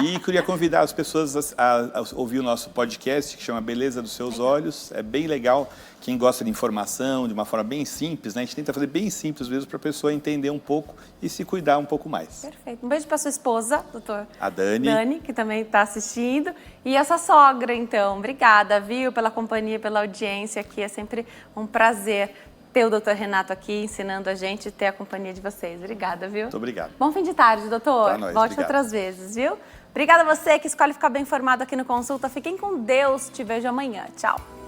Speaker 2: E queria convidar as pessoas a ouvir o nosso podcast, que chama Beleza dos Seus Olhos. É bem legal. Quem gosta de informação, de uma forma bem simples, né? A gente tenta fazer bem simples mesmo para a pessoa entender um pouco e se cuidar um pouco mais.
Speaker 1: Perfeito. Um beijo para sua esposa, doutor.
Speaker 2: A Dani.
Speaker 1: Dani, que também está assistindo. E essa sogra, então. Obrigada, viu, pela companhia, pela audiência aqui. É sempre um prazer ter o doutor Renato aqui ensinando a gente e ter a companhia de vocês. Obrigada, viu?
Speaker 2: Muito obrigado.
Speaker 1: Bom fim de tarde, doutor.
Speaker 2: Pra nós,
Speaker 1: Volte
Speaker 2: obrigado.
Speaker 1: outras vezes, viu? Obrigada a você que escolhe ficar bem informado aqui no Consulta. Fiquem com Deus. Te vejo amanhã. Tchau.